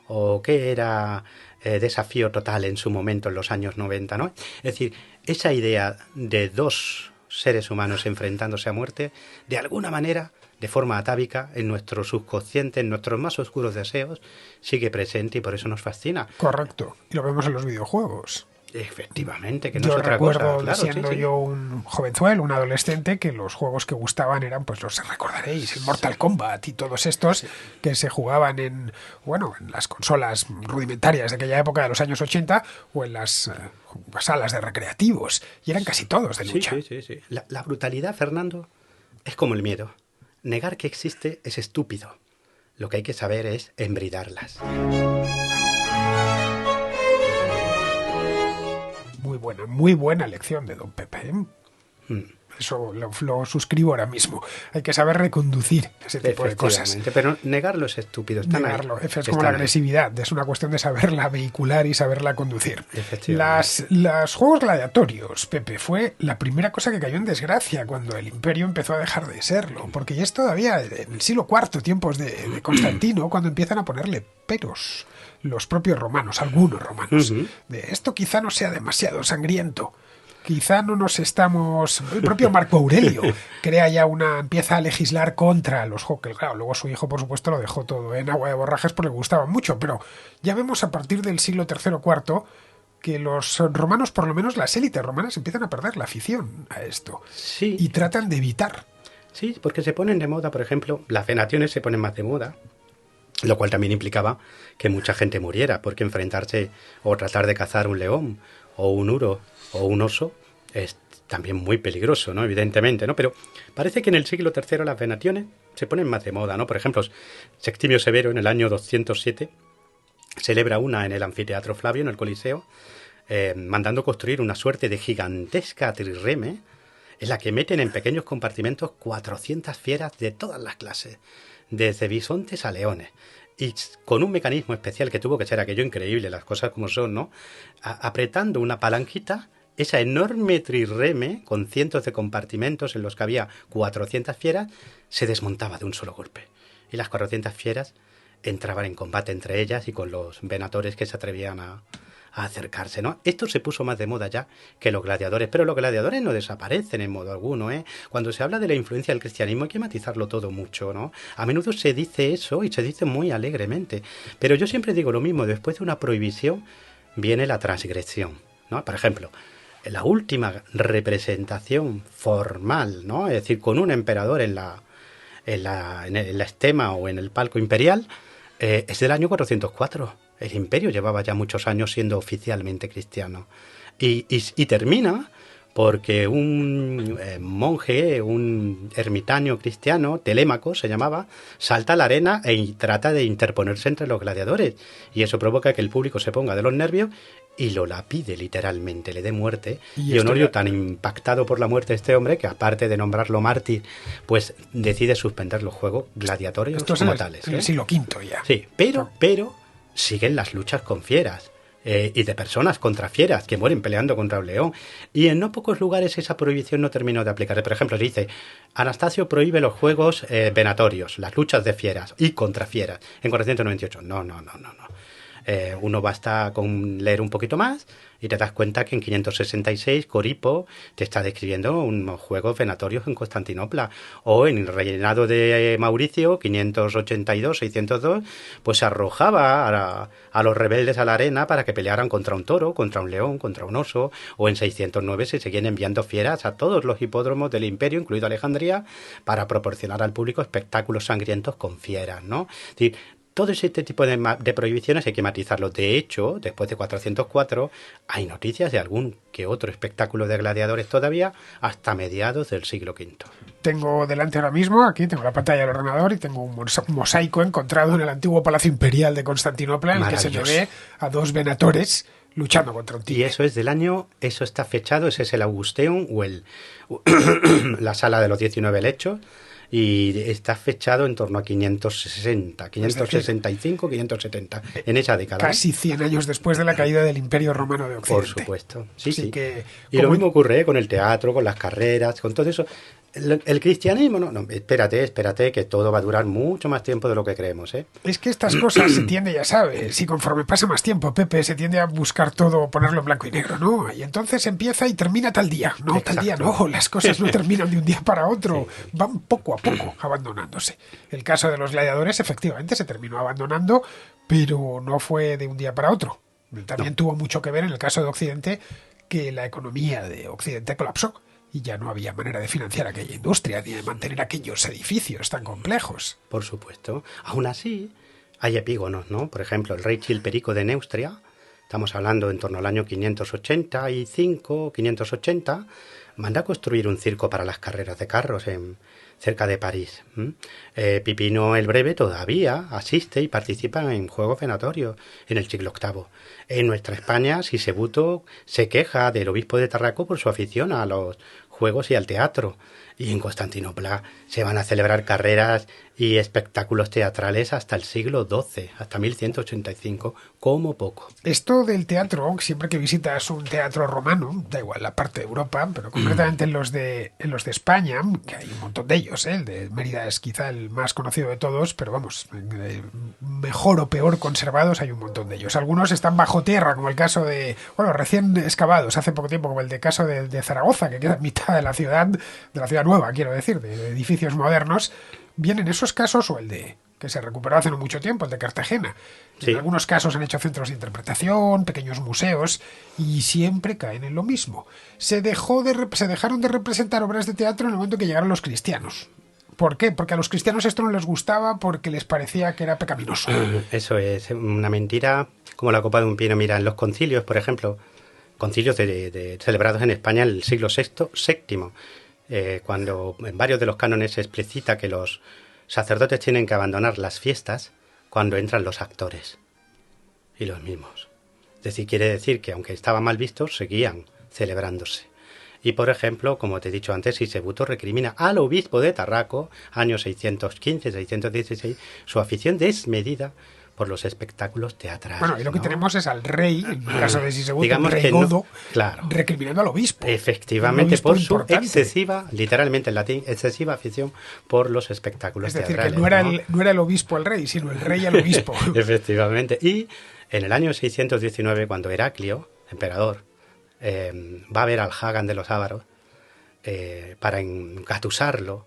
O qué era Desafío Total en su momento en los años 90, ¿no? Es decir, esa idea de dos seres humanos enfrentándose a muerte, de alguna manera, de forma atávica, en nuestro subconsciente, en nuestros más oscuros deseos, sigue presente y por eso nos fascina. Correcto. Y lo vemos en los videojuegos. Efectivamente, que no Yo es otra cosa. recuerdo, Claro, siendo sí. yo un jovenzuelo, un adolescente, que los juegos que gustaban eran, pues los recordaréis, el Mortal Kombat y todos estos que se jugaban en las consolas rudimentarias de aquella época de los años 80 o en las salas de recreativos. Y eran casi todos de lucha. Sí. La brutalidad, Fernando, es como el miedo. Negar que existe es estúpido. Lo que hay que saber es embridarlas. Muy buena lección de don Pepe, ¿eh? Eso lo suscribo ahora mismo. Hay que saber reconducir ese tipo de cosas. Pero negarlo es estúpido. Negarlo. Es como la agresividad. Es una cuestión de saberla vehicular y saberla conducir. Los juegos gladiatorios, Pepe, fue la primera cosa que cayó en desgracia cuando el imperio empezó a dejar de serlo. Porque ya es todavía en el siglo IV, tiempos de Constantino, cuando empiezan a ponerle peros los propios romanos, algunos romanos. De esto quizá no sea demasiado sangriento. Quizá no nos estamos... El propio Marco Aurelio empieza a legislar contra los juegos. Claro, luego su hijo, por supuesto, lo dejó todo en agua de borrajas porque le gustaban mucho. Pero ya vemos a partir del siglo III o IV que los romanos, por lo menos las élites romanas, empiezan a perder la afición a esto. Sí. Y tratan de evitar. Sí, porque se ponen de moda, por ejemplo, las venaciones se ponen más de moda. Lo cual también implicaba que mucha gente muriera, porque enfrentarse o tratar de cazar un león o un uro o un oso es también muy peligroso, ¿no? Evidentemente, ¿no? Pero parece que en el siglo III las venaciones se ponen más de moda, ¿no? Por ejemplo, Sextimio Severo en el año 207 celebra una en el anfiteatro Flavio, en el Coliseo, mandando construir una suerte de gigantesca trirreme en la que meten en pequeños compartimentos 400 fieras de todas las clases, desde bisontes a leones, y con un mecanismo especial que tuvo que ser aquello increíble, las cosas como son, ¿no? Apretando una palanquita, esa enorme trirreme con cientos de compartimentos en los que había 400 fieras se desmontaba de un solo golpe, y las 400 fieras entraban en combate entre ellas y con los venatores que se atrevían a acercarse, ¿no? Esto se puso más de moda ya que los gladiadores, pero los gladiadores no desaparecen en modo alguno, ¿eh? Cuando se habla de la influencia del cristianismo hay que matizarlo todo mucho, ¿no? A menudo se dice eso y se dice muy alegremente, pero yo siempre digo lo mismo, después de una prohibición viene la transgresión, ¿no? Por ejemplo, la última representación formal, ¿no? Es decir, con un emperador en la estema o en el palco imperial, es del año 404. El imperio llevaba ya muchos años siendo oficialmente cristiano. Y termina porque un monje, un ermitaño cristiano, Telémaco se llamaba, salta a la arena y trata de interponerse entre los gladiadores. Y eso provoca que el público se ponga de los nervios y lo lapide literalmente, le dé muerte. Y Honorio, tan impactado por la muerte de este hombre, que aparte de nombrarlo mártir, pues decide suspender los juegos gladiatorios como tales. En el siglo V ya. Sí, pero siguen las luchas con fieras. Y de personas contra fieras que mueren peleando contra un león. Y en no pocos lugares esa prohibición no terminó de aplicarse. Por ejemplo, dice, Anastasio prohíbe los juegos venatorios, las luchas de fieras y contra fieras, en 498. No. Uno basta con leer un poquito más y te das cuenta que en 566 Coripo te está describiendo unos juegos venatorios en Constantinopla, o en el reinado de Mauricio 582-602 pues se arrojaba a los rebeldes a la arena para que pelearan contra un toro, contra un león, contra un oso, o en 609 se seguían enviando fieras a todos los hipódromos del imperio, incluido Alejandría, para proporcionar al público espectáculos sangrientos con fieras, ¿no? Es decir, todo ese tipo de prohibiciones hay que matizarlo. De hecho, después de 404, hay noticias de algún que otro espectáculo de gladiadores todavía hasta mediados del siglo V. Tengo delante ahora mismo, aquí tengo la pantalla del ordenador y tengo un mosaico encontrado en el antiguo Palacio Imperial de Constantinopla, en el que se le ve a dos venatores luchando contra un tigre. Y eso es del año, eso está fechado, ese es el Augusteum o la sala de los 19 lechos. y está fechado en torno a 560, 565, 570, en esa década. Casi 100 años después de la caída del Imperio Romano de Occidente. Por supuesto, sí, Así sí. Que, y lo mismo ocurre con el teatro, con las carreras, con todo eso. El cristianismo, no, espérate, que todo va a durar mucho más tiempo de lo que creemos, ¿eh? Es que estas cosas se tiende, ya sabes, si conforme pasa más tiempo, Pepe, se tiende a buscar todo, ponerlo en blanco y negro, ¿no? Y entonces empieza y termina tal día. No, Exacto. tal día no, las cosas no terminan de un día para otro, Sí. van poco a poco abandonándose. El caso de los gladiadores efectivamente se terminó abandonando, pero no fue de un día para otro. También tuvo mucho que ver en el caso de Occidente que la economía de Occidente colapsó. Y ya no había manera de financiar aquella industria ni de mantener aquellos edificios tan complejos. Por supuesto. Aún así, hay epígonos, ¿no? Por ejemplo, el rey Chilperico de Neustria, estamos hablando en torno al año 585, 580, manda a construir un circo para las carreras de carros cerca de París. Pipino el Breve todavía asiste y participa en juegos venatorios en el siglo VIII. En nuestra España, Sisebuto se queja del obispo de Tarraco por su afición a los juegos y al teatro. Y en Constantinopla se van a celebrar carreras y espectáculos teatrales hasta el siglo XII, hasta 1185, como poco. Esto del teatro, siempre que visitas un teatro romano, da igual la parte de Europa, pero concretamente en los de España, que hay un montón de ellos, el de Mérida es quizá el más conocido de todos, pero vamos, mejor o peor conservados hay un montón de ellos. Algunos están bajo tierra, como el caso de, bueno, recién excavados hace poco tiempo, como el de caso de Zaragoza, que queda en mitad de la ciudad nueva, quiero decir, de edificios modernos. Bien en esos casos, o el de que se recuperó hace no mucho tiempo, el de Cartagena. Sí. En algunos casos han hecho centros de interpretación, pequeños museos, y siempre caen en lo mismo. Se dejaron de representar obras de teatro en el momento que llegaron los cristianos. ¿Por qué? Porque a los cristianos esto no les gustaba porque les parecía que era pecaminoso. Eso es una mentira como la copa de un pino. Mira, en los concilios, por ejemplo, concilios celebrados en España en el siglo VII, cuando en varios de los cánones se explicita que los sacerdotes tienen que abandonar las fiestas cuando entran los actores y los mismos. Es decir, quiere decir que aunque estaban mal vistos, seguían celebrándose. Y por ejemplo, como te he dicho antes, Sisebuto recrimina al obispo de Tarraco, años 615-616, su afición desmedida por los espectáculos teatrales. Bueno, y lo que tenemos es al rey, en el caso de Sisebuto, digamos el rey que no, Godo, claro, recriminando al obispo. efectivamente, obispo por su importante. excesiva, literalmente en latín, excesiva afición por los espectáculos Es decir, teatrales. que no era el obispo al rey, sino el rey al obispo. Efectivamente. Y en el año 619, cuando Heraclio, emperador, va a ver al Hagan de los Ávaros para engatusarlo,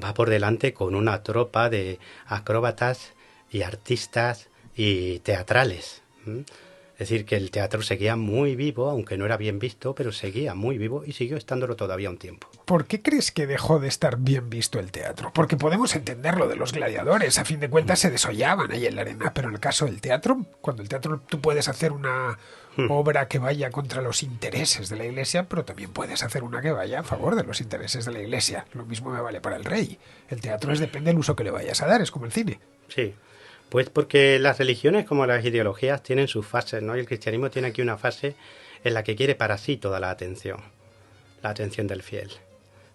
va por delante con una tropa de acróbatas y artistas y teatrales. Es decir, que el teatro seguía muy vivo, aunque no era bien visto, pero seguía muy vivo y siguió estándolo todavía un tiempo. ¿Por qué crees que dejó de estar bien visto el teatro? Porque podemos entender lo de los gladiadores, a fin de cuentas se desollaban ahí en la arena, pero en el caso del teatro, cuando el teatro tú puedes hacer una obra que vaya contra los intereses de la Iglesia, pero también puedes hacer una que vaya a favor de los intereses de la Iglesia. Lo mismo me vale para el rey. El teatro depende del uso que le vayas a dar, es como el cine. Sí, pues porque las religiones como las ideologías tienen sus fases, ¿no? Y el cristianismo tiene aquí una fase en la que quiere para sí toda la atención del fiel.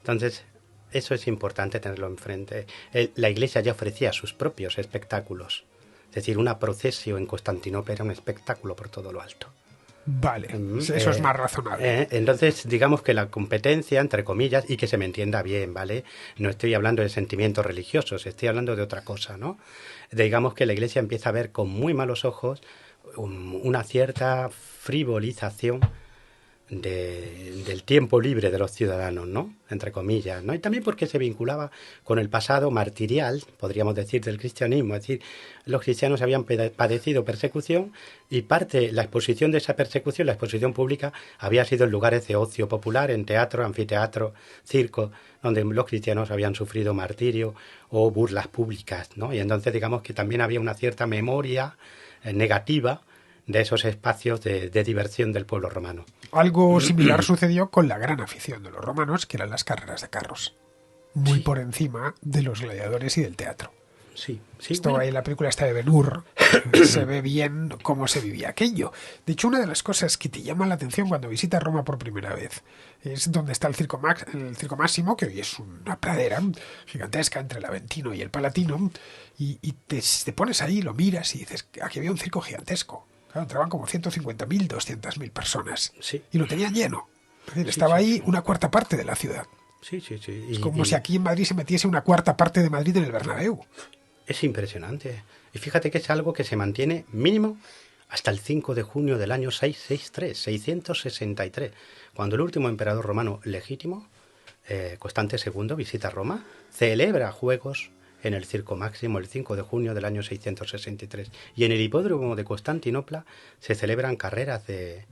Entonces, eso es importante tenerlo enfrente. La Iglesia ya ofrecía sus propios espectáculos. Es decir, una procesión en Constantinopla era un espectáculo por todo lo alto. Vale, eso es más razonable. Entonces, digamos que la competencia, entre comillas, y que se me entienda bien, ¿vale? No estoy hablando de sentimientos religiosos, estoy hablando de otra cosa, ¿no? Digamos que la Iglesia empieza a ver con muy malos ojos una cierta frivolización del tiempo libre de los ciudadanos, ¿no? Entre comillas, ¿no? Y también porque se vinculaba con el pasado martirial, podríamos decir, del cristianismo. Es decir, los cristianos habían padecido persecución y la exposición de esa persecución, la exposición pública, había sido en lugares de ocio popular, en teatro, anfiteatro, circo, donde los cristianos habían sufrido martirio o burlas públicas, ¿no? Y entonces digamos que también había una cierta memoria negativa de esos espacios de diversión del pueblo romano. Algo similar sucedió con la gran afición de los romanos, que eran las carreras de carros. Muy por encima de los gladiadores y del teatro. Sí, sí. Esto hay en la película esta de Ben-Hur, se ve bien cómo se vivía aquello. De hecho, una de las cosas que te llama la atención cuando visitas Roma por primera vez es donde está el Circo Máximo, que hoy es una pradera gigantesca entre el Aventino y el Palatino, y te pones ahí, lo miras y dices, aquí había un circo gigantesco. Claro, entraban como 150.000, 200.000 personas. Sí. Y lo tenían lleno. Es decir, estaba ahí una cuarta parte de la ciudad. Sí, sí, sí. Es como si aquí en Madrid se metiese una cuarta parte de Madrid en el Bernabéu. Es impresionante. Y fíjate que es algo que se mantiene mínimo hasta el 5 de junio del año 663, cuando el último emperador romano legítimo, Constante II, visita Roma, celebra juegos en el Circo Máximo el 5 de junio del año 663. Y en el hipódromo de Constantinopla se celebran carreras de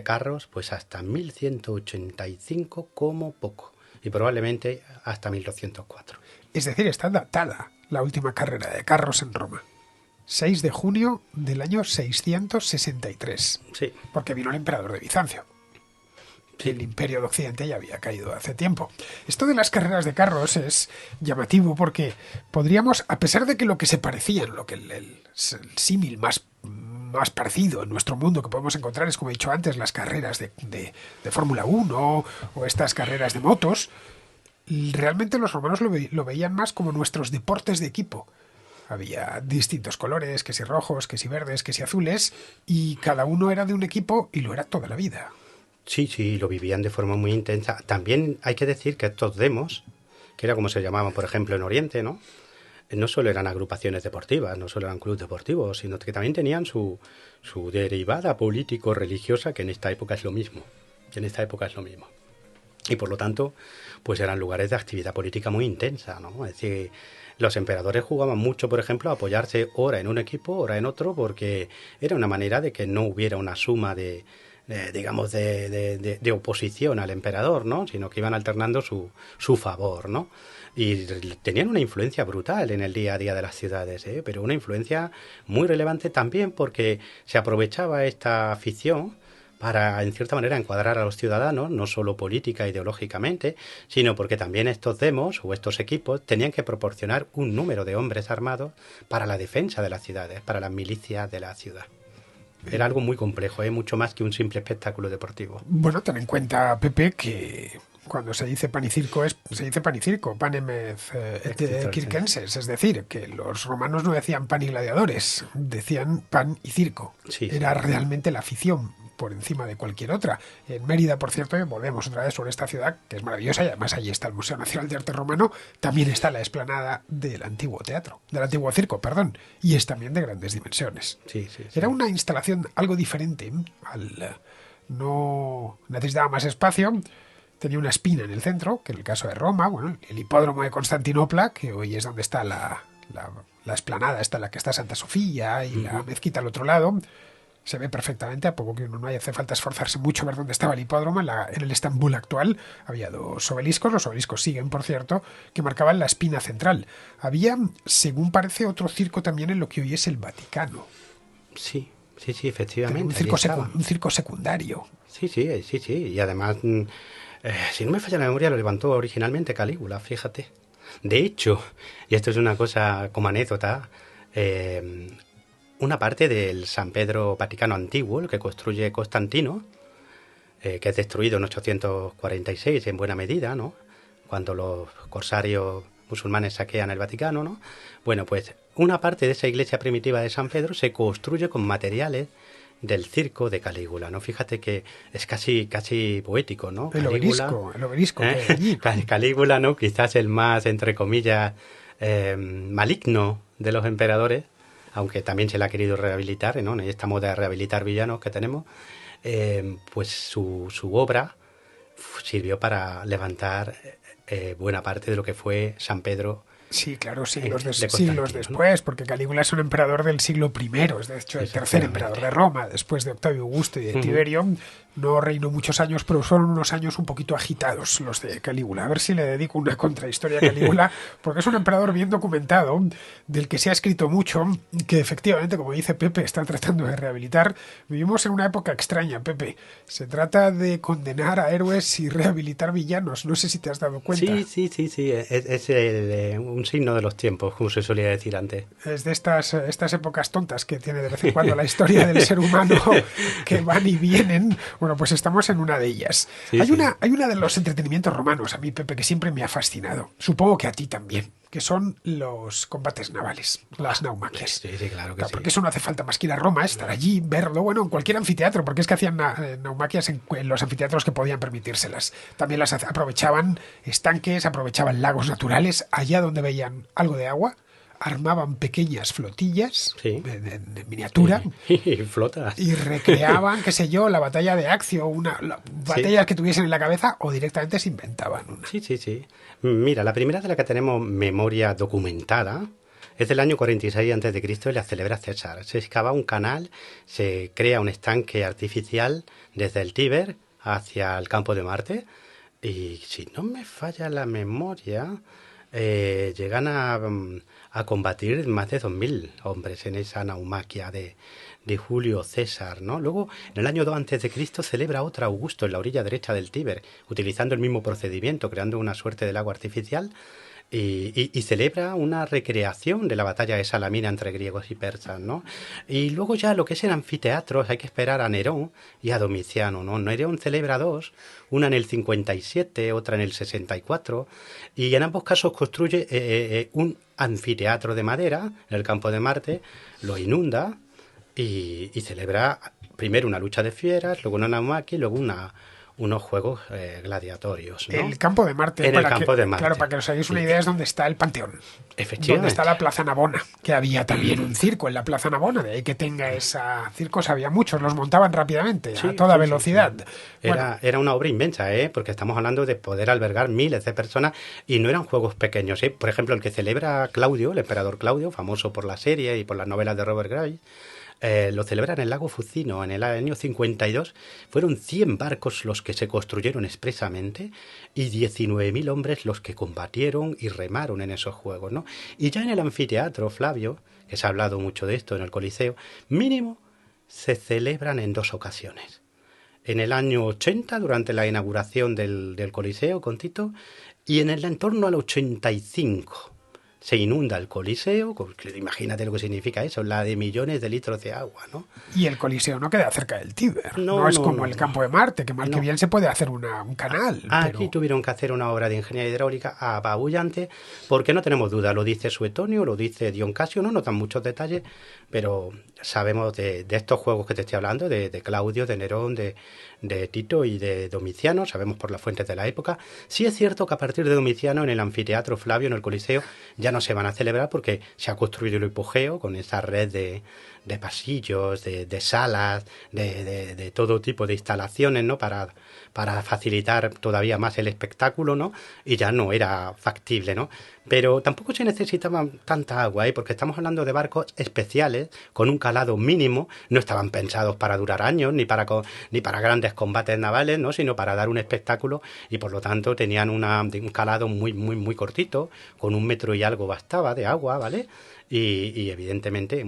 carros pues hasta 1185 como poco, y probablemente hasta 1204. Es decir, está datada la última carrera de carros en Roma. 6 de junio del año 663. Sí. Porque vino el emperador de Bizancio. Sí. El imperio de Occidente ya había caído hace tiempo. Esto de las carreras de carros es llamativo porque podríamos, a pesar de que lo que se parecían, lo que el símil más parecido en nuestro mundo que podemos encontrar es, como he dicho antes, las carreras de Fórmula 1 o estas carreras de motos, realmente los romanos lo veían más como nuestros deportes de equipo. Había distintos colores, que si rojos, que si verdes, que si azules, y cada uno era de un equipo y lo era toda la vida. Sí, sí, lo vivían de forma muy intensa. También hay que decir que estos demos, que era como se llamaban, por ejemplo, en Oriente, ¿no? No solo eran agrupaciones deportivas, no solo eran clubes deportivos, sino que también tenían su derivada político-religiosa, que en esta época es lo mismo. Y por lo tanto, pues eran lugares de actividad política muy intensa, ¿no? Es decir, los emperadores jugaban mucho, por ejemplo, a apoyarse ora en un equipo, ora en otro, porque era una manera de que no hubiera una suma de oposición al emperador, ¿no? Sino que iban alternando su favor, ¿no? Y tenían una influencia brutal en el día a día de las ciudades, pero una influencia muy relevante también porque se aprovechaba esta afición para, en cierta manera, encuadrar a los ciudadanos, no solo política, ideológicamente, sino porque también estos demos o estos equipos tenían que proporcionar un número de hombres armados para la defensa de las ciudades, para las milicias de la ciudad. Era algo muy complejo, mucho más que un simple espectáculo deportivo. Bueno, ten en cuenta, Pepe, que cuando se dice pan y circo, se dice pan y circo, panem et circenses, es decir, que los romanos no decían pan y gladiadores, decían pan y circo. Sí, Era sí. realmente la afición por encima de cualquier otra. En Mérida, por cierto, volvemos otra vez sobre esta ciudad, que es maravillosa, y además allí está el Museo Nacional de Arte Romano, también está la explanada del antiguo circo, y es también de grandes dimensiones. Sí, sí, sí. Era una instalación algo diferente, no necesitaba más espacio, tenía una espina en el centro, que en el caso de Roma, bueno, el hipódromo de Constantinopla, que hoy es donde está la explanada, está la que está Santa Sofía y la mezquita al otro lado. Se ve perfectamente, a poco que no hace falta esforzarse mucho ver dónde estaba el hipódromo. En el Estambul actual había dos obeliscos, los obeliscos siguen, por cierto, que marcaban la espina central. Había, según parece, otro circo también en lo que hoy es el Vaticano. Sí, efectivamente. Un circo secundario. Sí, y además, si no me falla la memoria, lo levantó originalmente Calígula, fíjate. De hecho, y esto es una cosa como anécdota, una parte del San Pedro Vaticano antiguo, el que construye Constantino, que es destruido en 846 en buena medida, ¿no? Cuando los corsarios musulmanes saquean el Vaticano, ¿no? Bueno, pues una parte de esa iglesia primitiva de San Pedro se construye con materiales del circo de Calígula, ¿no? Fíjate que es casi poético, ¿no? El obelisco. Calígula, ¿no? Quizás el más, entre comillas, maligno de los emperadores, aunque también se le ha querido rehabilitar, ¿no? En esta moda de rehabilitar villanos que tenemos, pues su obra sirvió para levantar buena parte de lo que fue San Pedro. Sí, claro, siglos después, ¿no? Porque Calígula es un emperador del siglo I, es de hecho el tercer emperador de Roma, después de Octavio Augusto y de Tiberio. No reinó muchos años, pero fueron unos años un poquito agitados los de Calígula. A ver si le dedico una contrahistoria a Calígula, porque es un emperador bien documentado, del que se ha escrito mucho, que efectivamente, como dice Pepe, está tratando de rehabilitar. Vivimos en una época extraña, Pepe. Se trata de condenar a héroes y rehabilitar villanos. No sé si te has dado cuenta. Sí. Es un un signo de los tiempos, como se solía decir antes. Es de estas épocas tontas que tiene de vez en cuando la historia del ser humano, que van y vienen. Bueno, pues estamos en una de ellas. Sí, hay sí. una de los entretenimientos romanos, a mí, Pepe, que siempre me ha fascinado. Supongo que a ti también, que son los combates navales, las naumaquias. Sí, sí, claro que Claro, sí. porque eso no hace falta más que ir a Roma, estar allí, verlo, bueno, en cualquier anfiteatro, porque es que hacían naumaquias en los anfiteatros que podían permitírselas. También aprovechaban estanques, aprovechaban lagos naturales, allá donde veían algo de agua, armaban pequeñas flotillas Sí. de miniatura Y flotas. y recreaban, qué sé yo, la batalla de Accio, batallas que tuviesen en la cabeza, o directamente se inventaban una. Sí, sí, sí. Mira, la primera de la que tenemos memoria documentada es del año 46 a.C. y la celebra César. Se excava un canal, se crea un estanque artificial desde el Tíber hacia el campo de Marte y, si no me falla la memoria, llegan a combatir más de 2.000 hombres en esa naumaquia de Julio César, ¿no? Luego, en el año 2 a.C., celebra otra Augusto en la orilla derecha del Tíber, utilizando el mismo procedimiento, creando una suerte de lago artificial, y celebra una recreación de la batalla de Salamina entre griegos y persas, ¿no? Y luego ya lo que es el anfiteatro, hay que esperar a Nerón y a Domiciano, ¿no? Nerón celebra dos, una en el 57, otra en el 64, y en ambos casos construye un anfiteatro de madera en el campo de Marte, lo inunda y celebra primero una lucha de fieras, luego una naumaquia y luego unos juegos gladiatorios, ¿no? El campo de Marte. En el campo de Marte. Claro, para que os hagáis una idea, es donde está el Panteón. Efectivamente. Donde está la Plaza Navona, que había también un circo en la Plaza Navona, de ahí que tenga esa circos, había muchos, los montaban rápidamente, Sí, a toda sí, velocidad. sí. Bueno, Era una obra inmensa, ¿eh? Porque estamos hablando de poder albergar miles de personas y no eran juegos pequeños, ¿eh? Por ejemplo, el que celebra Claudio, el emperador Claudio, famoso por la serie y por las novelas de Robert Graves, lo celebra en el lago Fucino en el año 52. Fueron 100 barcos los que se construyeron expresamente y 19.000 hombres los que combatieron y remaron en esos juegos, ¿no? Y ya en el anfiteatro, Flavio, que se ha hablado mucho de esto en el Coliseo, mínimo se celebran en 2 ocasiones. En el año 80, durante la inauguración del Coliseo con Tito, y en el entorno al 85. Se inunda el Coliseo, imagínate lo que significa eso, la de millones de litros de agua, ¿no? y el Coliseo no queda cerca del Tíber. No, No es no, como no, el no. campo de Marte, que mal que No. bien se puede hacer un canal. Aquí pero... tuvieron que hacer una obra de ingeniería hidráulica apabullante, porque no tenemos duda, lo dice Suetonio, lo dice Dion Casio, no notan muchos detalles, pero sabemos de estos juegos que te estoy hablando, de Claudio, de Nerón, de Tito y de Domiciano, sabemos por las fuentes de la época. Sí es cierto que a partir de Domiciano, en el anfiteatro Flavio, en el Coliseo, ya no se van a celebrar porque se ha construido el hipogeo con esa red de pasillos, de salas, de todo tipo de instalaciones, ¿no? Para facilitar todavía más el espectáculo, ¿no? Y ya no era factible, ¿no? Pero tampoco se necesitaba tanta agua, ¿eh? Porque estamos hablando de barcos especiales, con un calado mínimo, no estaban pensados para durar años, ni para grandes combates navales, ¿no? Sino para dar un espectáculo, y por lo tanto tenían un calado muy, muy, muy cortito, con 1 metro y algo bastaba de agua, ¿vale? Y evidentemente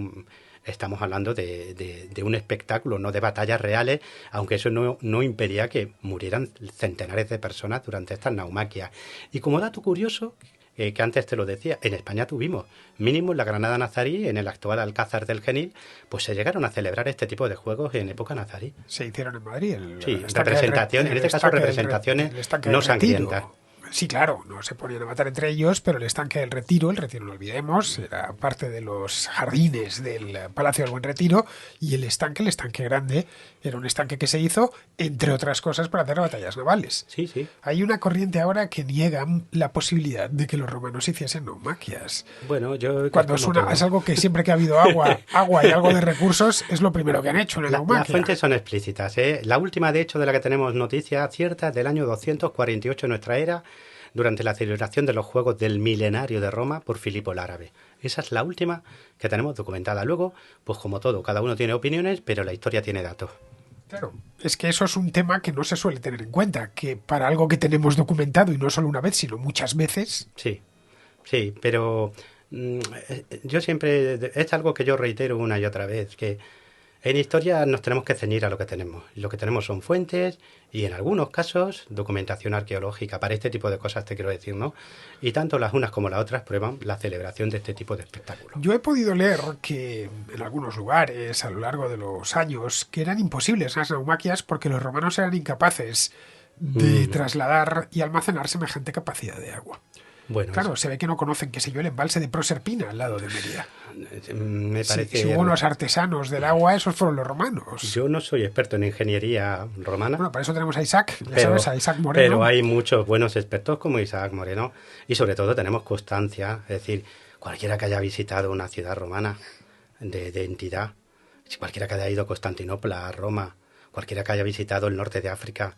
estamos hablando de un espectáculo, no de batallas reales, aunque eso no impedía que murieran centenares de personas durante estas naumaquias. Y como dato curioso, que antes te lo decía, en España tuvimos, mínimo en la Granada nazarí, en el actual Alcázar del Genil, pues se llegaron a celebrar este tipo de juegos en época nazarí. Se hicieron en Madrid. Sí, representaciones, en este caso representaciones no sangrientas. Sí, claro, no se ponían a matar entre ellos, pero el estanque del Retiro, no lo olvidemos, era parte de los jardines del Palacio del Buen Retiro, y el estanque grande, era un estanque que se hizo, entre otras cosas, para hacer batallas navales. Sí, sí. Hay una corriente ahora que niega la posibilidad de que los romanos hiciesen naumaquias. Bueno, Cuando es algo que siempre que ha habido agua y algo de recursos, es lo primero que han hecho en la naumaquia. Las fuentes son explícitas, ¿eh? La última, de hecho, de la que tenemos noticia cierta es del año 248 de nuestra era, durante la celebración de los Juegos del Milenario de Roma por Filipo el Árabe. Esa es la última que tenemos documentada. Luego, pues como todo, cada uno tiene opiniones, pero la historia tiene datos. Claro, es que eso es un tema que no se suele tener en cuenta, que para algo que tenemos documentado, y no solo una vez, sino muchas veces... Sí, pero yo siempre... Es algo que yo reitero una y otra vez, que En historia nos tenemos que ceñir a lo que tenemos. Lo que tenemos son fuentes y en algunos casos documentación arqueológica. Para este tipo de cosas te quiero decir, ¿no? Y tanto las unas como las otras prueban la celebración de este tipo de espectáculos. Yo he podido leer que en algunos lugares a lo largo de los años que eran imposibles las naumaquias porque los romanos eran incapaces de trasladar y almacenar semejante capacidad de agua. Bueno, claro, se ve que no conocen, qué sé yo, el embalse de Proserpina al lado de Mérida. me parece... Si hubo unos artesanos del agua, esos fueron los romanos. Yo no soy experto en ingeniería romana. Bueno, para eso tenemos a Isaac, ya sabes, a Isaac Moreno. Pero hay muchos buenos expertos como Isaac Moreno. Y sobre todo tenemos constancia, es decir, cualquiera que haya visitado una ciudad romana de entidad, si cualquiera que haya ido a Constantinopla, a Roma, cualquiera que haya visitado el norte de África.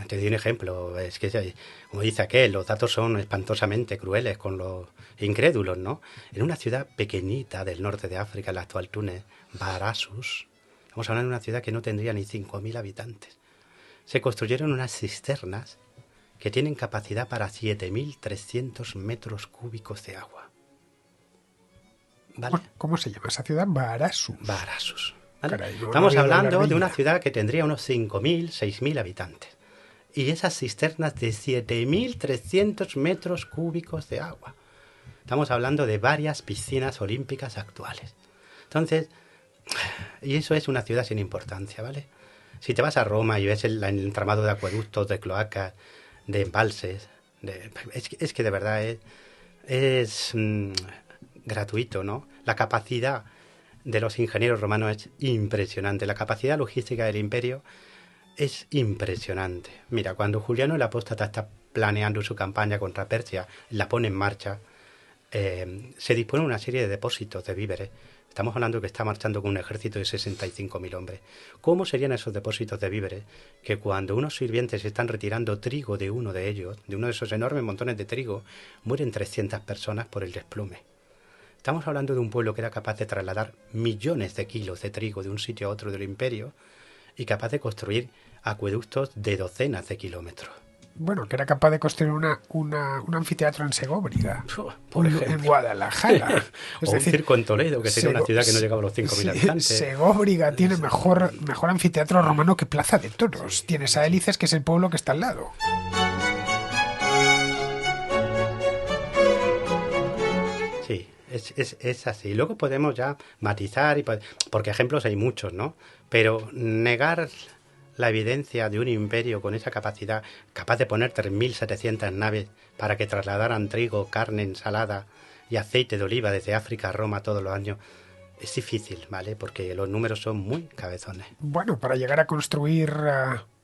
Te doy un ejemplo, es que, como dice aquel, los datos son espantosamente crueles con los incrédulos, ¿no? En una ciudad pequeñita del norte de África, en la actual Túnez, Barasus, estamos hablando de una ciudad que no tendría ni 5.000 habitantes, se construyeron unas cisternas que tienen capacidad para 7.300 metros cúbicos de agua. ¿Vale? ¿Cómo se llama esa ciudad? Barasus. Barasus. ¿Vale? Caray, Estamos hablando de una ciudad que tendría unos 5.000, 6.000 habitantes. Y esas cisternas de 7.300 metros cúbicos de agua. Estamos hablando de varias piscinas olímpicas actuales. Entonces, y eso es una ciudad sin importancia, ¿vale? Si te vas a Roma y ves el entramado de acueductos, de cloacas, de embalses, es que de verdad es gratuito, ¿no? La capacidad de los ingenieros romanos es impresionante. La capacidad logística del imperio es impresionante. Mira, cuando Juliano el Apóstata está planeando su campaña contra Persia, la pone en marcha, se dispone una serie de depósitos de víveres. Estamos hablando que está marchando con un ejército de 65.000 hombres. ¿Cómo serían esos depósitos de víveres? Que cuando unos sirvientes están retirando trigo de uno de ellos, de uno de esos enormes montones de trigo, mueren 300 personas por el desplome. Estamos hablando de un pueblo que era capaz de trasladar millones de kilos de trigo de un sitio a otro del imperio y capaz de construir acueductos de docenas de kilómetros. Bueno, que era capaz de construir un anfiteatro en Segóbriga, por ejemplo. En Guadalajara. Es decir, un circo en Toledo, que sería una ciudad que no llegaba a los 5.000 habitantes. Segóbriga tiene mejor anfiteatro romano que Plaza de Toros. Tienes a Hélices, que es el pueblo que está al lado. Sí. Es así. Luego podemos ya matizar, porque ejemplos hay muchos, ¿no? Pero negar la evidencia de un imperio con esa capacidad, capaz de poner 3.700 naves para que trasladaran trigo, carne, ensalada y aceite de oliva desde África a Roma todos los años, es difícil, ¿vale? Porque los números son muy cabezones. Bueno, para llegar a construir...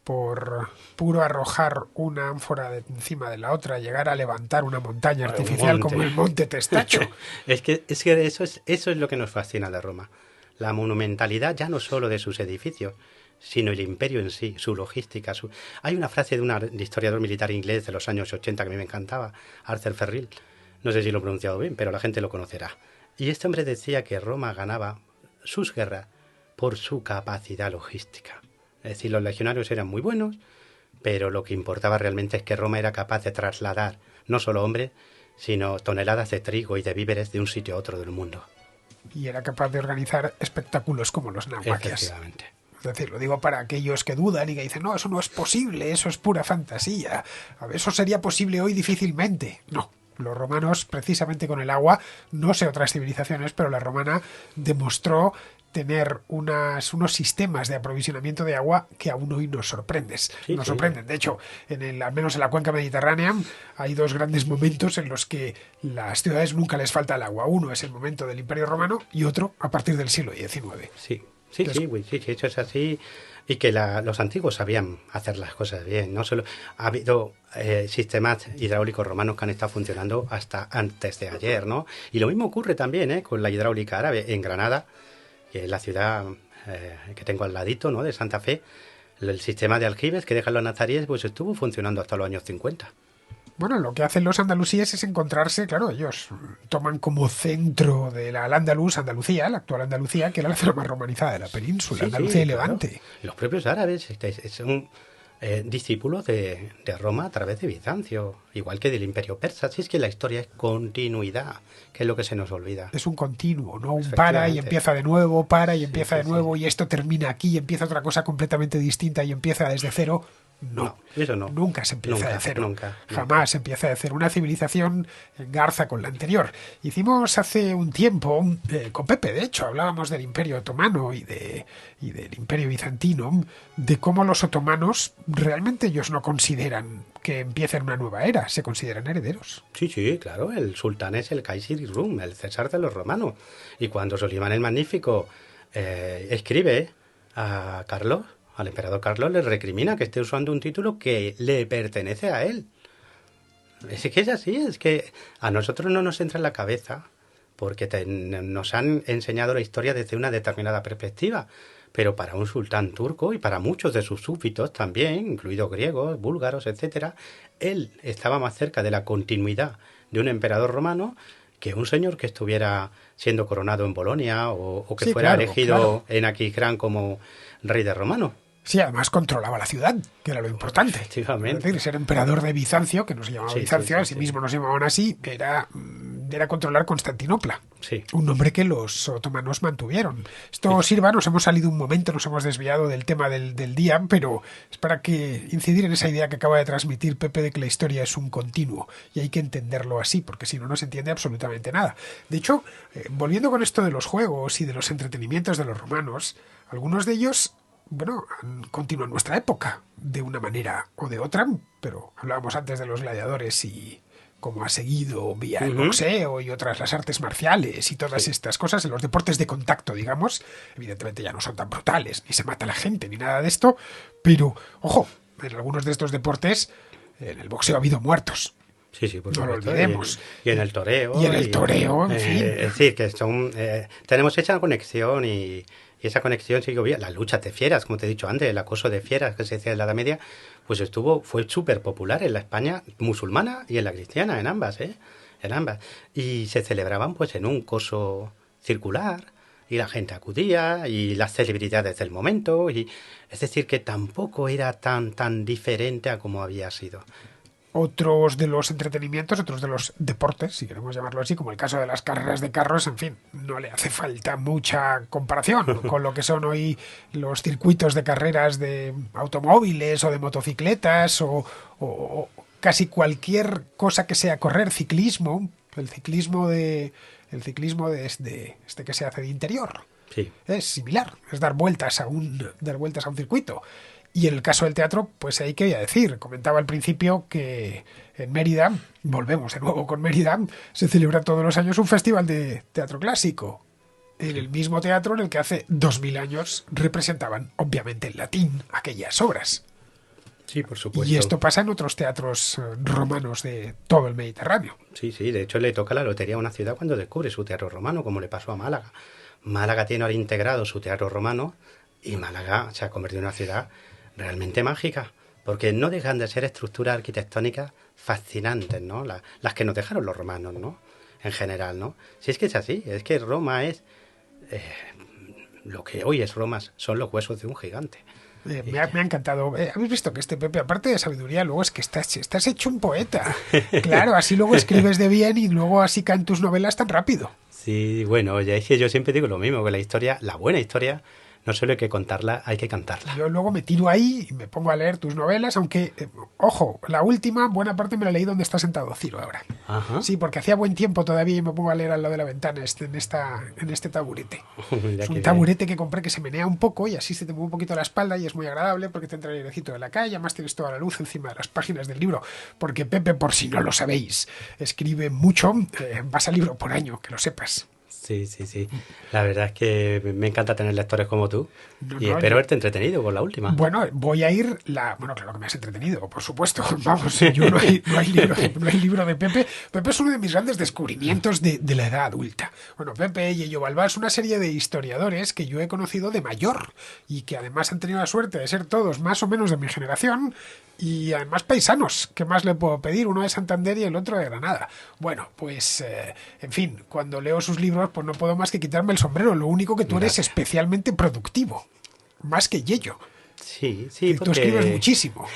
por puro arrojar una ánfora de encima de la otra, llegar a levantar una montaña artificial como el Monte Testacho. es que eso es lo que nos fascina de Roma. La monumentalidad ya no solo de sus edificios, sino el imperio en sí, su logística. Hay una frase de un historiador militar inglés de los años 80 que a mí me encantaba, Arthur Ferrill. No sé si lo he pronunciado bien, pero la gente lo conocerá. Y este hombre decía que Roma ganaba sus guerras por su capacidad logística. Es decir, los legionarios eran muy buenos, pero lo que importaba realmente es que Roma era capaz de trasladar no solo hombres, sino toneladas de trigo y de víveres de un sitio a otro del mundo. Y era capaz de organizar espectáculos como los naumaquias. Efectivamente. Es decir, lo digo para aquellos que dudan y que dicen, no, eso no es posible, eso es pura fantasía. A ver, eso sería posible hoy difícilmente. No. Los romanos, precisamente con el agua, no sé otras civilizaciones, pero la romana demostró tener unos sistemas de aprovisionamiento de agua que aún hoy nos sorprenden. De hecho, al menos en la cuenca mediterránea hay dos grandes momentos en los que las ciudades nunca les falta el agua. Uno es el momento del Imperio Romano y otro a partir del siglo XIX. Sí, eso es así. Y que los antiguos sabían hacer las cosas bien. No solo ha habido sistemas hidráulicos romanos que han estado funcionando hasta antes de ayer, ¿no? Y lo mismo ocurre también con la hidráulica árabe en Granada, que es la ciudad que tengo al ladito, ¿no? De Santa Fe. El sistema de aljibes que dejan los nazaríes pues estuvo funcionando hasta los años 50. Bueno, lo que hacen los andalusíes es encontrarse, claro, ellos toman como centro de la Andalucía, la actual Andalucía, que era la zona más romanizada de la península, Andalucía y Levante. Claro. Los propios árabes discípulos de Roma a través de Bizancio, igual que del Imperio Persa. Así es que la historia es continuidad, que es lo que se nos olvida. Es un continuo, no un para y empieza de nuevo, para y empieza de nuevo, y esto termina aquí y empieza otra cosa completamente distinta y empieza desde cero. No, eso no. Nunca se empieza de cero. Nunca. Jamás se empieza de cero. Una civilización engarza con la anterior. Hicimos hace un tiempo, con Pepe, de hecho, hablábamos del Imperio Otomano y del Imperio Bizantino, de cómo los otomanos realmente ellos no consideran que empiecen una nueva era, se consideran herederos. Sí, claro, el sultán es el Kaisir Rum, el César de los romanos. Y cuando Solimán el Magnífico escribe a Carlos, al emperador Carlos, le recrimina que esté usando un título que le pertenece a él. Es que es así, es que a nosotros no nos entra en la cabeza porque nos han enseñado la historia desde una determinada perspectiva, pero para un sultán turco y para muchos de sus súbditos también, incluidos griegos, búlgaros, etcétera, él estaba más cerca de la continuidad de un emperador romano que un señor que estuviera siendo coronado en Bolonia o que fuera elegido en Aquisgrán como rey de romano. Sí, además controlaba la ciudad, que era lo importante. Efectivamente. Es decir, ser emperador de Bizancio, que no se llamaba Bizancio, a sí mismo nos llamaban así, era controlar Constantinopla. Sí. Un nombre que los otomanos mantuvieron. Esto sirva, nos hemos salido un momento, nos hemos desviado del tema del día, pero es para que incidir en esa idea que acaba de transmitir Pepe de que la historia es un continuo y hay que entenderlo así, porque si no, no se entiende absolutamente nada. De hecho, volviendo con esto de los juegos y de los entretenimientos de los romanos, algunos de ellos continúa en nuestra época, de una manera o de otra, pero hablábamos antes de los gladiadores y cómo ha seguido vía el boxeo y otras las artes marciales y todas estas cosas, en los deportes de contacto, digamos, evidentemente ya no son tan brutales, ni se mata a la gente, ni nada de esto, pero, ojo, en algunos de estos deportes, en el boxeo ha habido muertos. Sí, por no supuesto. Lo olvidemos. Y en el toreo. Y en el toreo, en fin. Es decir, que tenemos hecha conexión y esa conexión sigue bien. Las luchas de fieras, como te he dicho antes, el acoso de fieras que se decía en la Edad Media, pues fue súper popular en la España musulmana y en la cristiana, en ambas. Y se celebraban pues en un coso circular y la gente acudía y las celebridades del momento. Es decir, que tampoco era tan diferente a como había sido. Otros de los entretenimientos, otros de los deportes, si queremos llamarlo así, como el caso de las carreras de carros, en fin, no le hace falta mucha comparación con lo que son hoy los circuitos de carreras de automóviles o de motocicletas o casi cualquier cosa que sea correr, ciclismo, el ciclismo de este que se hace de interior. Sí. Es similar, es dar vueltas a un circuito. Y en el caso del teatro, pues ahí qué voy a decir. Comentaba al principio que en Mérida, volvemos de nuevo con Mérida, se celebra todos los años un festival de teatro clásico. En el mismo teatro en el que hace 2000 años representaban, obviamente en latín, aquellas obras. Sí, por supuesto. Y esto pasa en otros teatros romanos de todo el Mediterráneo. Sí, de hecho le toca la lotería a una ciudad cuando descubre su teatro romano, como le pasó a Málaga. Málaga tiene ahora integrado su teatro romano y Málaga se ha convertido en una ciudad realmente mágica, porque no dejan de ser estructuras arquitectónicas fascinantes, ¿no? Las que nos dejaron los romanos, ¿no? En general, ¿no? Si es que es así, es que Roma es... lo que hoy es Roma son los huesos de un gigante. Me ha encantado. Habéis visto que este Pepe, aparte de sabiduría, luego es que estás hecho un poeta. Claro, así luego escribes de bien y luego así caen tus novelas tan rápido. Sí, bueno, ya es que yo siempre digo lo mismo, que la buena historia, no solo hay que contarla, hay que cantarla. Yo luego me tiro ahí y me pongo a leer tus novelas, aunque, ojo, la última, buena parte me la leí donde está sentado Ciro ahora. Ajá. Sí, porque hacía buen tiempo todavía y me pongo a leer al lado de la ventana en este taburete. Es un taburete que compré que se menea un poco y así se te mueve un poquito la espalda y es muy agradable porque te entra el airecito de la calle, además tienes toda la luz encima de las páginas del libro, porque Pepe, por si no lo sabéis, escribe mucho, vas a libro por año, que lo sepas. Sí. La verdad es que me encanta tener lectores como tú y espero haberte entretenido con la última. Bueno, voy a ir Bueno, claro que me has entretenido, por supuesto. Vamos, yo no hay libro de Pepe. Pepe es uno de mis grandes descubrimientos de la edad adulta. Bueno, Pepe y Ello Balbás es una serie de historiadores que yo he conocido de mayor y que además han tenido la suerte de ser todos más o menos de mi generación y además paisanos. ¿Qué más le puedo pedir? Uno de Santander y el otro de Granada. Bueno, pues, en fin, cuando leo sus libros, pues no puedo más que quitarme el sombrero. Lo único que tú eres especialmente productivo, más que Yello. Sí, sí, Tú escribes muchísimo.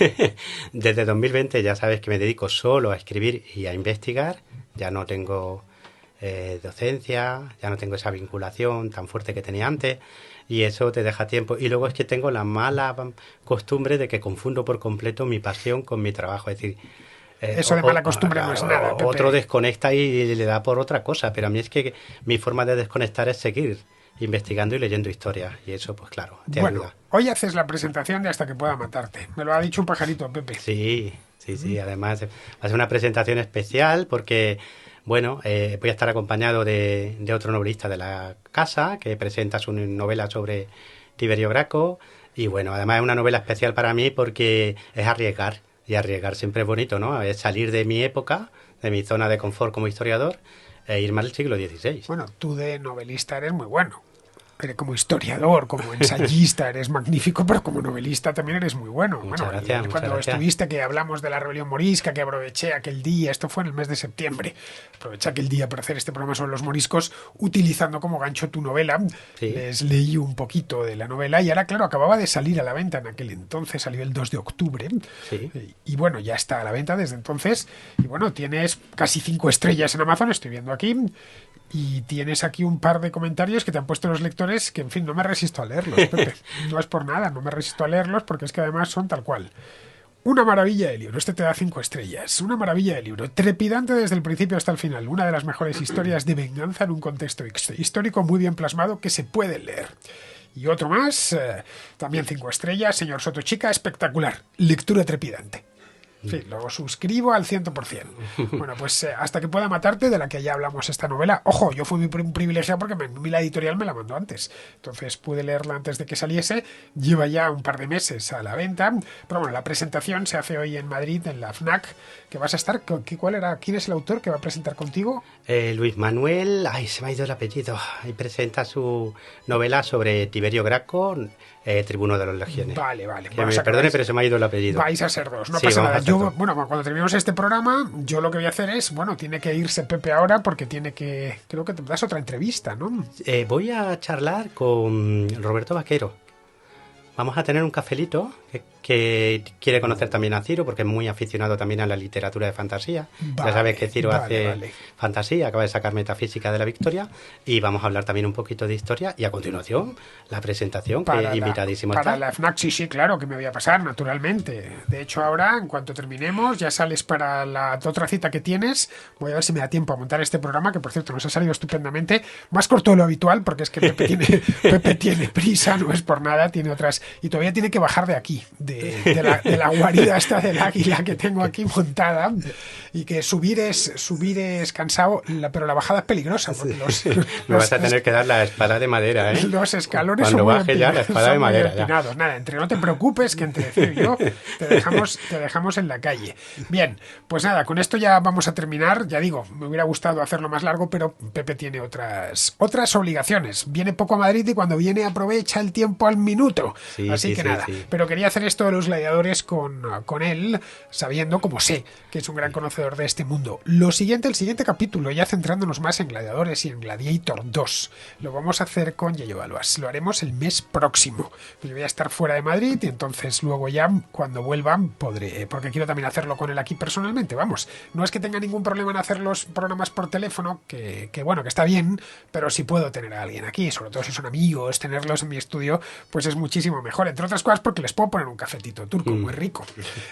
Desde 2020 ya sabes que me dedico solo a escribir y a investigar. Ya no tengo docencia, ya no tengo esa vinculación tan fuerte que tenía antes y eso te deja tiempo. Y luego es que tengo la mala costumbre de que confundo por completo mi pasión con mi trabajo. Es decir, eso de mala costumbre no es nada, Pepe. Otro desconecta y le da por otra cosa, pero a mí es que mi forma de desconectar es seguir investigando y leyendo historias y eso pues claro, te ayuda. Hoy haces la presentación de Hasta que pueda matarte. Me lo ha dicho un pajarito, Pepe. Sí, además va a ser una presentación especial porque bueno, voy a estar acompañado de otro novelista de la casa que presenta su novela sobre Tiberio Graco y bueno, además es una novela especial para mí porque es arriesgar y arriesgar siempre es bonito, ¿no? Es salir de mi época, de mi zona de confort como historiador e irme al siglo XVI. Bueno, tú de novelista eres muy bueno. Como historiador, como ensayista eres magnífico, pero como novelista también eres muy bueno. Muchas gracias, cuando estuviste, que hablamos de la rebelión morisca, que aproveché aquel día, esto fue en el mes de septiembre, aproveché aquel día para hacer este programa sobre los moriscos, utilizando como gancho tu novela. Sí. Les leí un poquito de la novela y ahora, claro, acababa de salir a la venta en aquel entonces, salió el 2 de octubre. Sí. Y bueno, ya está a la venta desde entonces. Y bueno, tienes casi 5 estrellas en Amazon, estoy viendo aquí. Y tienes aquí un par de comentarios que te han puesto los lectores que, en fin, no me resisto a leerlos, Pepe. No es por nada, no me resisto a leerlos porque es que además son tal cual. Una maravilla de libro, este te da 5 estrellas. Una maravilla de libro, trepidante desde el principio hasta el final. Una de las mejores historias de venganza en un contexto histórico muy bien plasmado que se puede leer. Y otro más, también 5 estrellas, señor Sotochica, espectacular. Lectura trepidante. En fin, lo suscribo al 100%. Bueno, pues Hasta que pueda matarte, de la que ya hablamos esta novela. Ojo, yo fui un privilegiado porque la editorial me la mandó antes. Entonces pude leerla antes de que saliese. Lleva ya un par de meses a la venta. Pero bueno, la presentación se hace hoy en Madrid, en la FNAC, que vas a estar... ¿Quién es el autor que va a presentar contigo? Luis Manuel... Ay, se me ha ido el apellido. Y presenta su novela sobre Tiberio Graco... Tribuno de los Legiones. Vale. Que me perdone, pero se me ha ido el apellido. Vais a ser 2, no pasa nada. Cuando terminemos este programa, yo lo que voy a hacer es, tiene que irse Pepe ahora porque tiene que... Creo que te das otra entrevista, ¿no? Voy a charlar con Roberto Vaquero. Vamos a tener un cafelito que quiere conocer también a Ciro porque es muy aficionado también a la literatura de fantasía. Ya sabes que Ciro hace fantasía, acaba de sacar Metafísica de la Victoria y vamos a hablar también un poquito de historia y a continuación la presentación que invitadísimo está. Para la FNAC, sí, claro, que me voy a pasar, naturalmente. De hecho, ahora, en cuanto terminemos, ya sales para la otra cita que tienes. Voy a ver si me da tiempo a montar este programa, que por cierto nos ha salido estupendamente. Más corto de lo habitual, porque es que Pepe tiene prisa, no es por nada, tiene otras... Y todavía tiene que bajar de aquí, de la guarida esta del águila que tengo aquí montada, y que subir es cansado, pero la bajada es peligrosa porque me vas a tener que dar la espada de madera, ¿eh? Los escalones cuando son muy baje ya la espada de madera empinados. Nada, no te preocupes, que entre Ciro y yo te dejamos en la calle. Bien, pues nada, con esto ya vamos a terminar. Ya digo, me hubiera gustado hacerlo más largo, pero Pepe tiene otras obligaciones. Viene poco a Madrid y cuando viene aprovecha el tiempo al minuto. Así que nada, pero quería hacer esto de los gladiadores con él, sabiendo, como sé, que es un gran conocedor de este mundo. El siguiente capítulo, ya centrándonos más en gladiadores y en Gladiator 2, lo vamos a hacer con Yayo Balbas. Lo haremos el mes próximo. Yo voy a estar fuera de Madrid y entonces luego ya, cuando vuelva, podré, porque quiero también hacerlo con él aquí personalmente. Vamos, no es que tenga ningún problema en hacer los programas por teléfono, que está bien, pero si puedo tener a alguien aquí, sobre todo si son amigos, tenerlos en mi estudio, pues es muchísimo mejor, entre otras cosas porque les puedo poner un cafetito turco muy rico.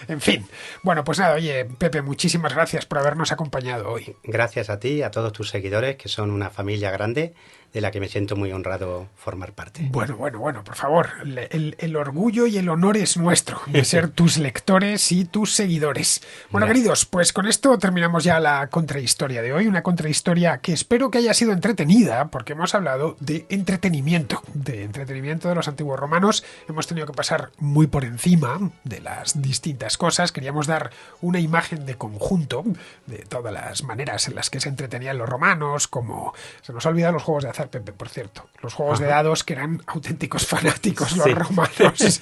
En fin, bueno, pues nada, oye, Pepe, muchísimas gracias por habernos acompañado hoy. Gracias a ti y a todos tus seguidores, que son una familia grande de la que me siento muy honrado formar parte. Bueno, por favor, el orgullo y el honor es nuestro de ser tus lectores y tus seguidores. Bueno, queridos, pues con esto terminamos ya la contrahistoria de hoy, una contrahistoria que espero que haya sido entretenida, porque hemos hablado de entretenimiento de los antiguos romanos, hemos tenido que pasar muy por encima prima de las distintas cosas, queríamos dar una imagen de conjunto de todas las maneras en las que se entretenían los romanos, como se nos ha olvidado los juegos de azar, Pepe, por cierto, los juegos de dados, que eran auténticos fanáticos los romanos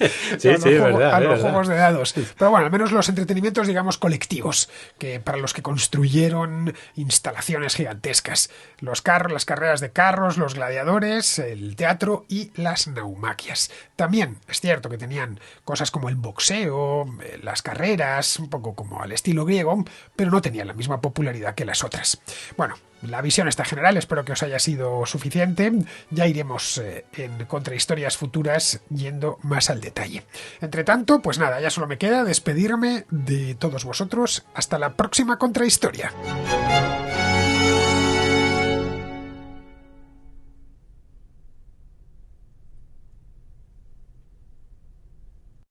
a los juegos de dados. Pero bueno, al menos los entretenimientos, digamos, colectivos, que para los que construyeron instalaciones gigantescas, las carreras de carros, los gladiadores, el teatro y las naumaquias. También es cierto que tenían cosas como el boxeo, las carreras, un poco como al estilo griego, pero no tenían la misma popularidad que las otras. Bueno, la visión está general, espero que os haya sido suficiente. Ya iremos en contrahistorias futuras yendo más al detalle. Entre tanto, pues nada, ya solo me queda despedirme de todos vosotros. Hasta la próxima contrahistoria.